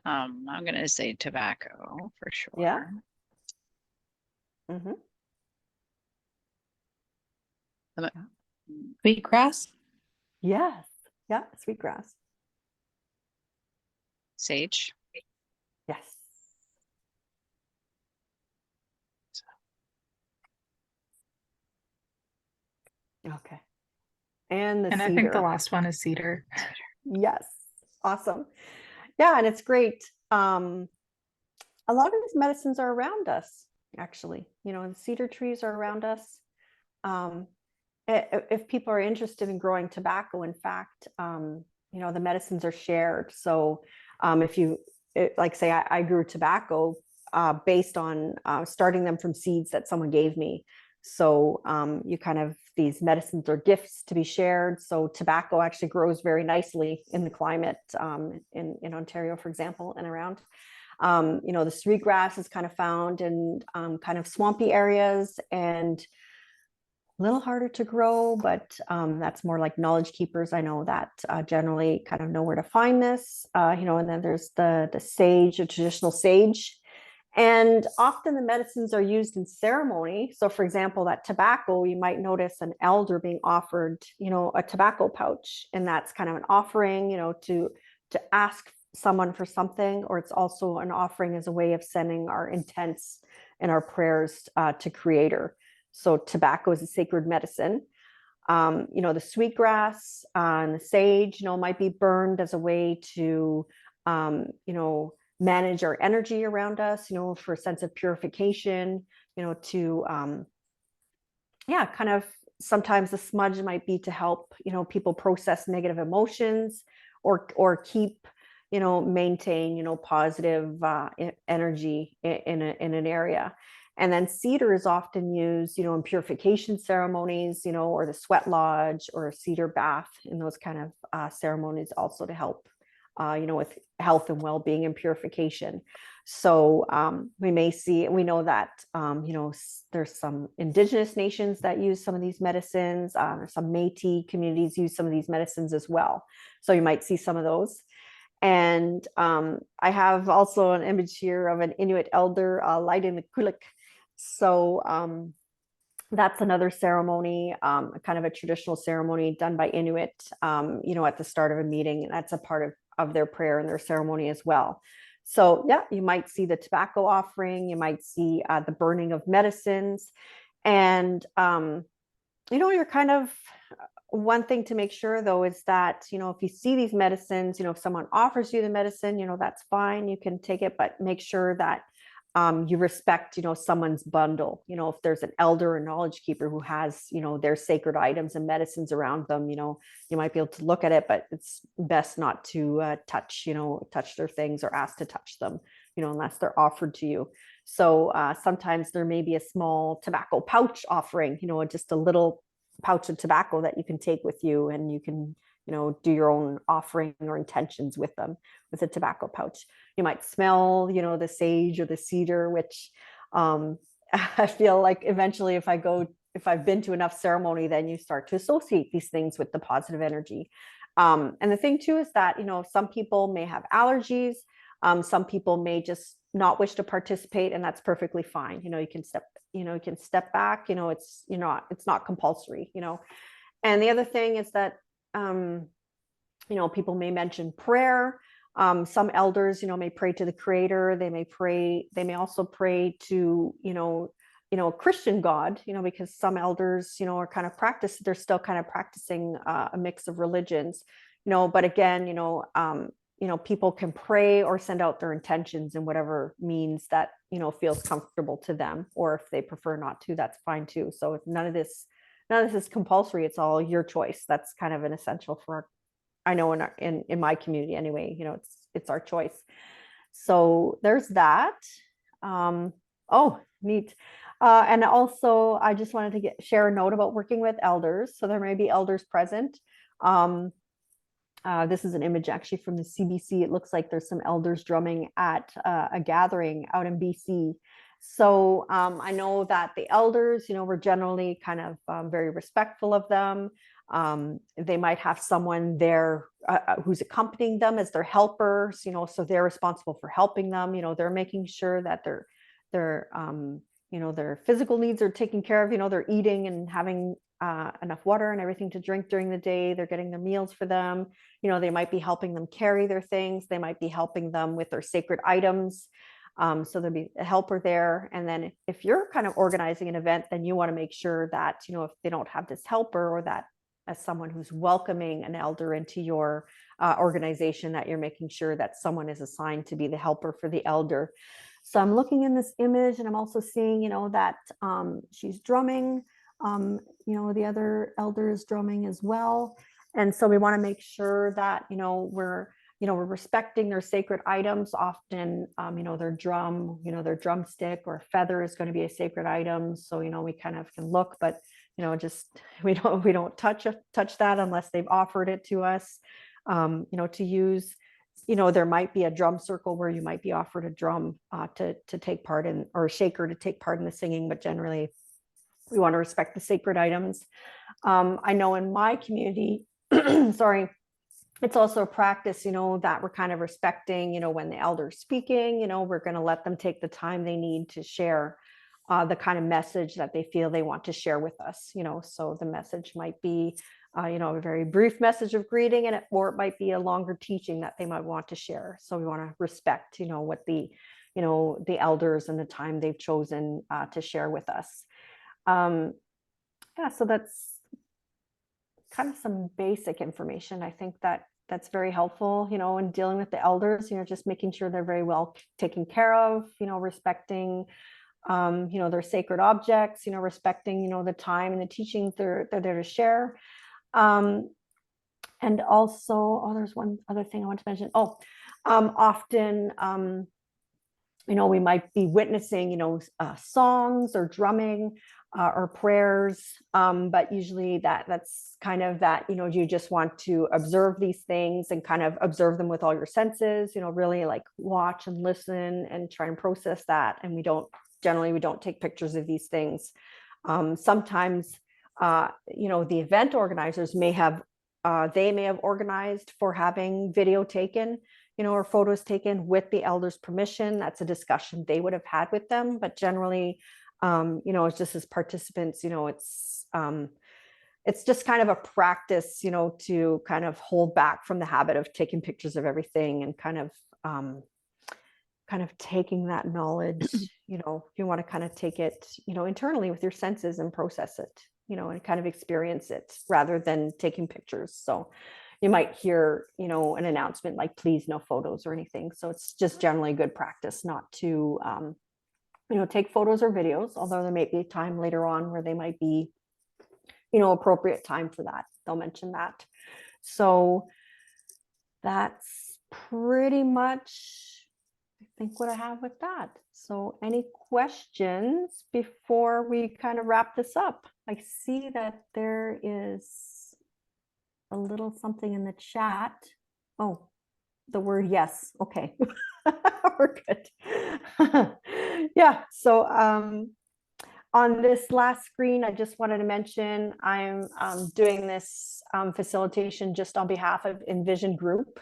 I'm going to say tobacco for sure. Yeah. Mm-hmm. Wheatgrass? Yes. Yeah, sweetgrass. Sage. Yes. Okay. And I think the last one is cedar. Yes. Awesome. Yeah, and it's great. A lot of these medicines are around us, actually. The cedar trees are around us. If people are interested in growing tobacco, in fact, the medicines are shared. So if you, like say, I grew tobacco based on starting them from seeds that someone gave me. So these medicines are gifts to be shared. So tobacco actually grows very nicely in the climate in Ontario, for example, and around. The sweetgrass is kind of found in kind of swampy areas and a little harder to grow, but that's more like knowledge keepers. I know that generally kind of know where to find this, and then there's the sage, a traditional sage. And often the medicines are used in ceremony. So for example, that tobacco, you might notice an elder being offered, a tobacco pouch, and that's kind of an offering, to ask someone for something, or it's also an offering as a way of sending our intents and our prayers to Creator. So tobacco is a sacred medicine. The sweetgrass and the sage, might be burned as a way to, manage our energy around us, for a sense of purification, to, kind of sometimes the smudge might be to help, people process negative emotions or keep, maintain, positive energy in an area. And then cedar is often used, in purification ceremonies, or the sweat lodge or a cedar bath in those kind of ceremonies also to help, with health and well-being and purification. So we know that, there's some indigenous nations that use some of these medicines. There's some Métis communities use some of these medicines as well. So you might see some of those. And I have also an image here of an Inuit elder lighting the kulik. So that's another ceremony, kind of a traditional ceremony done by Inuit, at the start of a meeting. And that's a part of their prayer and their ceremony as well. So yeah, you might see the tobacco offering, you might see the burning of medicines. And, you're kind of, one thing to make sure though is that, if you see these medicines, if someone offers you the medicine, that's fine, you can take it, but make sure that you respect, someone's bundle. If there's an elder or knowledge keeper who has, their sacred items and medicines around them, you might be able to look at it, but it's best not to touch their things or ask to touch them, unless they're offered to you. So sometimes there may be a small tobacco pouch offering, just a little pouch of tobacco that you can take with you, and you can, do your own offering or intentions with them with a tobacco pouch. You might smell, the sage or the cedar, which I feel like eventually if I've been to enough ceremony, then you start to associate these things with the positive energy. And the thing too is that, some people may have allergies. Some people may just not wish to participate, and that's perfectly fine. You can step back, it's not compulsory, And the other thing is that, people may mention prayer. Some elders, may pray to the Creator. They may also pray to, a Christian God, because some elders, are kind of they're still kind of practicing a mix of religions, but again, people can pray or send out their intentions in whatever means that, feels comfortable to them, or if they prefer not to, that's fine too. So none of this is compulsory. It's all your choice. That's kind of an essential for, I know in my community anyway, it's our choice. So there's that. Oh, neat. And also I just wanted to share a note about working with elders. So there may be elders present. This is an image actually from the CBC. It looks like there's some elders drumming at a gathering out in BC. So I know that the elders, we're generally kind of very respectful of them. They might have someone there who's accompanying them as their helpers, so they're responsible for helping them. They're making sure that their physical needs are taken care of. They're eating and having enough water and everything to drink during the day. They're getting their meals for them. They might be helping them carry their things. They might be helping them with their sacred items. So there'll be a helper there. And then if you're kind of organizing an event, then you want to make sure that, if they don't have this helper, or that as someone who's welcoming an elder into your organization, that you're making sure that someone is assigned to be the helper for the elder. So I'm looking in this image, and I'm also seeing, that she's drumming. The other elder is drumming as well. And so we want to make sure that, we're respecting their sacred items. Often, their drum, their drumstick or feather is going to be a sacred item. So, we kind of can look, but, just, we don't touch that unless they've offered it to us, to use. There might be a drum circle where you might be offered a drum to take part in, or a shaker to take part in the singing, but generally we want to respect the sacred items. I know in my community, sorry, it's also a practice, that we're kind of respecting, when the elder's speaking, we're going to let them take the time they need to share the kind of message that they feel they want to share with us, so the message might be, a very brief message of greeting, or it might be a longer teaching that they might want to share. So we want to respect, what the elders and the time they've chosen to share with us. Yeah, so that's kind of some basic information. I think that's very helpful, in dealing with the elders, just making sure they're very well taken care of, respecting, their sacred objects, respecting, the time and the teachings they're there to share. And also, there's one other thing I want to mention. Often, we might be witnessing, songs or drumming or prayers. But usually that's kind of that, you just want to observe these things and kind of observe them with all your senses, really like watch and listen and try and process that. And we don't take pictures of these things. Sometimes, the event organizers may have organized for having video taken, or photos taken with the elders' permission. That's a discussion they would have had with them. But generally, it's just as participants, it's just kind of a practice, to kind of hold back from the habit of taking pictures of everything and kind of taking that knowledge, you want to kind of take it, internally with your senses and process it, and kind of experience it rather than taking pictures. So you might hear, an announcement like, please no photos or anything. So it's just generally good practice not to, take photos or videos, although there may be a time later on where they might be, appropriate time for that. They'll mention that. So that's pretty much, I think, what I have with that. So any questions before we kind of wrap this up? I see that there is a little something in the chat. Oh, the word yes. Okay. We're good. Yeah. So on this last screen, I just wanted to mention I'm doing this facilitation just on behalf of Envision Group.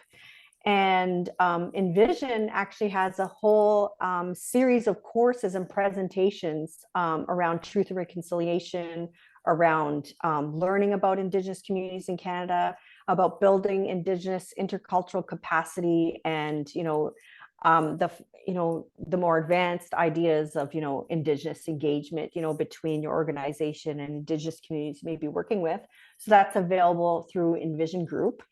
And Envision actually has a whole series of courses and presentations around truth and reconciliation, around learning about Indigenous communities in Canada, about building Indigenous intercultural capacity, and the more advanced ideas of Indigenous engagement between your organization and Indigenous communities you may be working with. So that's available through Envision Group.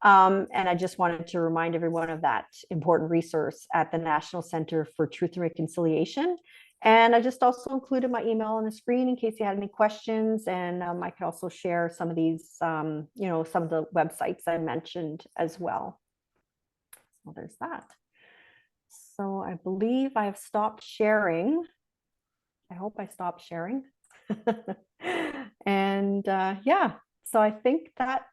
And I just wanted to remind everyone of that important resource at the National Center for Truth and Reconciliation. And I just also included my email on the screen in case you had any questions. And I could also share some of these, some of the websites I mentioned as well. So there's that. So I believe I've stopped sharing. I hope I stopped sharing. And yeah, so I think that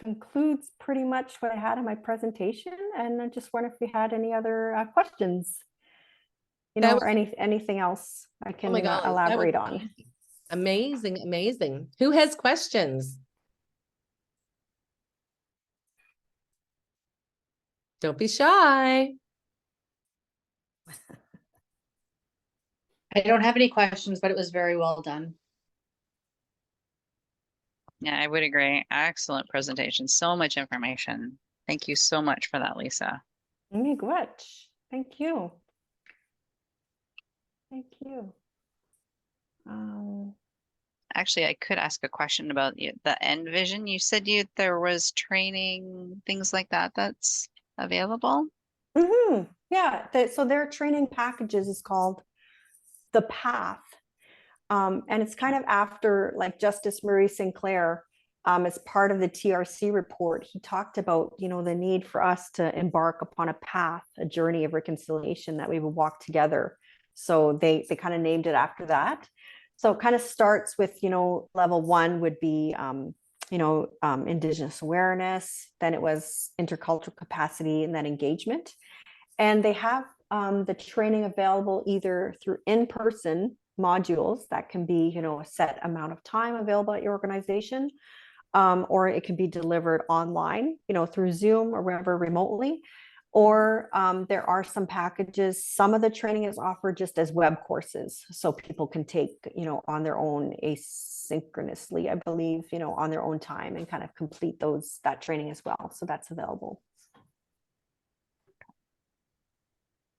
concludes pretty much what I had in my presentation. And I just wonder if we had any other questions, or anything else I can Oh my God, elaborate on. Amazing, amazing. Who has questions? Don't be shy. I don't have any questions, but it was very well done. Yeah, I would agree. Excellent presentation. So much information. Thank you so much for that, Lisa. Miigwech. Thank you. Thank you. Actually, I could ask a question about the Envision. You said there was training, things like that that's available? Yeah, so their training packages is called The Path. And it's kind of after, like, Justice Murray Sinclair, as part of the TRC report, he talked about, the need for us to embark upon a path, a journey of reconciliation that we would walk together. So they kind of named it after that. So it kind of starts with, level 1 would be, Indigenous awareness, then it was intercultural capacity, and then engagement. And they have the training available either through in-person modules that can be, a set amount of time available at your organization, or it can be delivered online, through Zoom or wherever remotely. Or there are some packages. Some of the training is offered just as web courses, so people can take, on their own asynchronously, I believe, on their own time, and kind of complete that training as well. So that's available.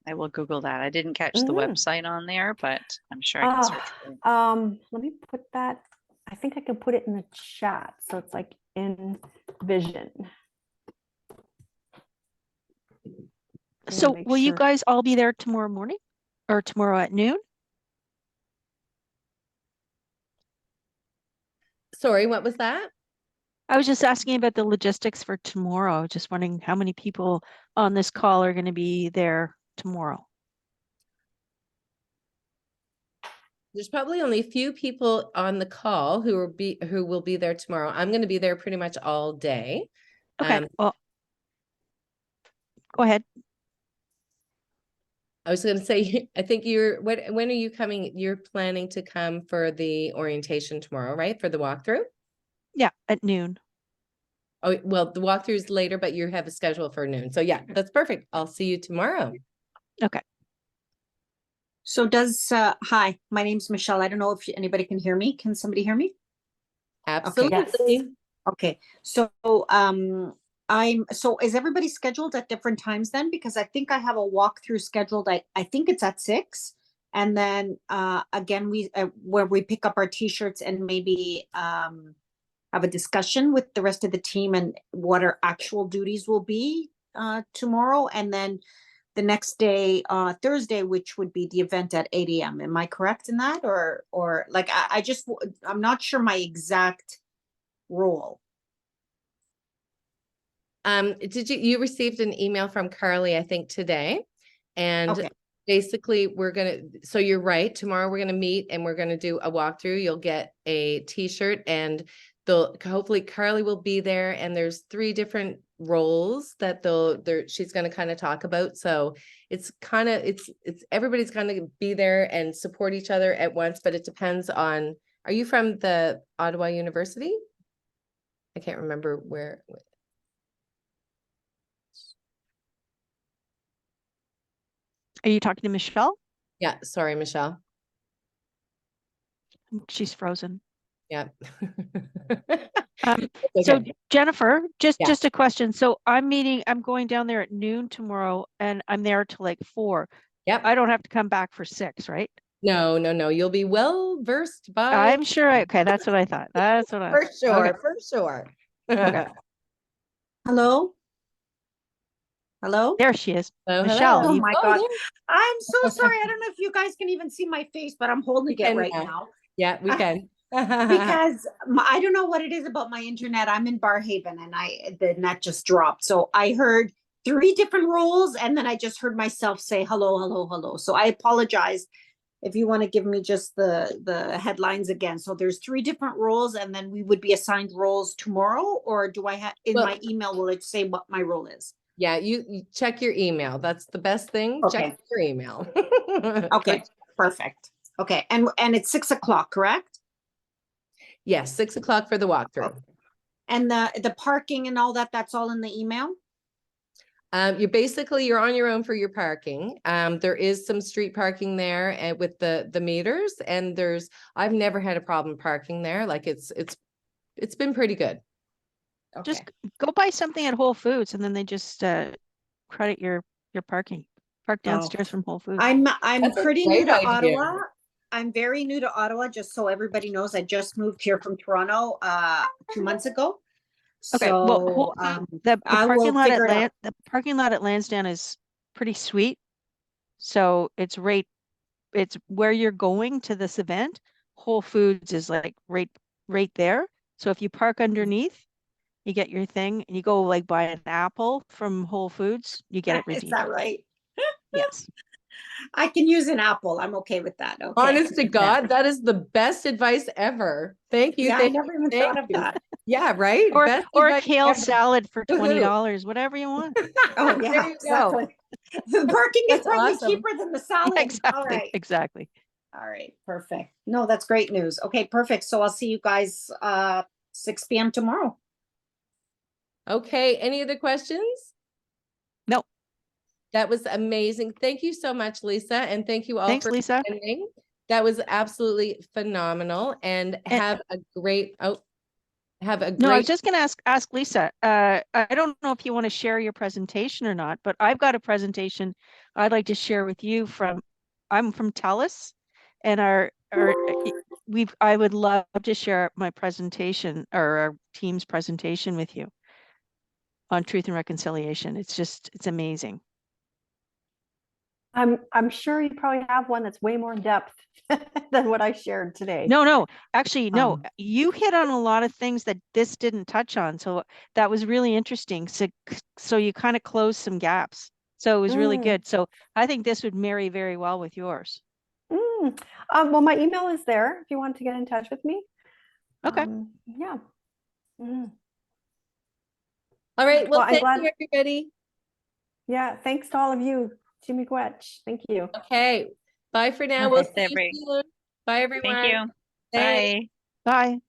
I will Google that. I didn't catch the website on there, but I'm sure I can search for it. Let me put that. I think I can put it in the chat. So it's like Envision. So will you guys all be there tomorrow morning or tomorrow at noon? Sorry, what was that? I was just asking about the logistics for tomorrow. Just wondering how many people on this call are going to be there tomorrow. There's probably only a few people on the call who will be there tomorrow. I'm going to be there pretty much all day. Okay, well, go ahead. I was going to say, I think when are you coming? You're planning to come for the orientation tomorrow, right? For the walkthrough? Yeah, at noon. Oh, well, the walkthrough is later, but you have a schedule for noon. So yeah, that's perfect. I'll see you tomorrow. Okay. So hi, my name's Michelle. I don't know if anybody can hear me. Can somebody hear me? Absolutely. Okay, so so is everybody scheduled at different times then? Because I think I have a walkthrough scheduled. I think it's at 6. And then again, where we pick up our t-shirts and maybe have a discussion with the rest of the team and what our actual duties will be tomorrow. And then the next day, Thursday, which would be the event at 8 a.m. Am I correct in that? Or like, I'm not sure my exact role. You received an email from Carly, I think today, and Okay. basically so you're right. Tomorrow we're gonna meet and we're gonna do a walkthrough. You'll get a t-shirt and hopefully Carly will be there, and there's 3 different roles that she's going to kind of talk about. So it's everybody's going to be there and support each other at once, but it depends on, are you from the Ottawa University? I can't remember where. Are you talking to Michelle? Yeah, sorry, Michelle. She's frozen. Yeah. So Okay. Jennifer, Yeah. just a question. So I'm going down there at noon tomorrow and I'm there till like 4. Yep. I don't have to come back for 6, right? No. You'll be well versed by. I'm sure. Okay, that's what I thought. That's what I For thought. sure, Okay. for sure. Okay. Hello? Hello? There she is. Hello, Michelle, hello. Oh you- my Oh, God. there- I'm so sorry. I don't know if you guys can even see my face, but I'm holding can it right now. now. Yeah, we can. Because I don't know what it is about my internet. I'm in Barhaven and the net just dropped. So I heard 3 different roles and then I just heard myself say hello, hello, hello. So I apologize if you want to give me just the headlines again. So there's 3 different roles and then we would be assigned roles tomorrow, or do I have in my email, will it say what my role is? Yeah, you check your email. That's the best thing. Okay. Check your email. Okay, perfect. Okay, and it's 6 o'clock, correct? Yes, 6 o'clock for the walkthrough. And the parking and all that, that's all in the email? You're on your own for your parking. There is some street parking there and with the meters, and I've never had a problem parking there. Like it's been pretty good. Okay. just go buy something at Whole Foods and then they just credit your parking. Park downstairs from Whole Foods. I'm That's a pretty new great to idea. Ottawa. I'm very new to Ottawa, just so everybody knows. I just moved here from Toronto 2 months ago. Okay, So well, the I will parking lot figure it out. the parking lot at Lansdowne is pretty sweet. So it's where you're going to this event. Whole Foods is like right there. So if you park underneath, you get your thing and you go like buy an apple from Whole Foods, you get it Is redeemed. that right? Yes. I can use an apple. I'm okay with that. Okay. Honest to God, that is the best advice ever. Thank you. Yeah, I thank never you, even thank thought of you. that. Yeah, right. Or Best a advice kale ever. salad for Woohoo. $20, whatever you want. Oh There yeah, you go. exactly. The parking is That's probably awesome. cheaper than the salad. All Exactly. right. Exactly. All right. Perfect. No, that's great news. Okay, perfect. So I'll see you guys 6 p.m. tomorrow. Okay. Any other questions? No. That was amazing. Thank you so much, Lisa. And thank you all Thanks, for Lisa. attending. That was absolutely phenomenal. And have a great, No, I was just going to ask Lisa. I don't know if you want to share your presentation or not, but I've got a presentation I'd like to share with you I'm from TELUS, and I would love to share my presentation or our team's presentation with you on truth and reconciliation. It's amazing. I'm sure you probably have one that's way more in depth than what I shared today. No, actually, no. Um, You hit on a lot of things that this didn't touch on, so that was really interesting. So you kind of closed some gaps. So it was really good. So I think this would marry very well with yours. Well, my email is there if you want to get in touch with me. Okay. Yeah. Mm. All right. Well, Well, I'm thank glad- you, everybody. Yeah, thanks to all of you. Jimmy Gwetch, thank you. Okay. Bye for now. We'll Okay. see you soon. Bye, everyone. Thank you. Thanks. Bye. Bye.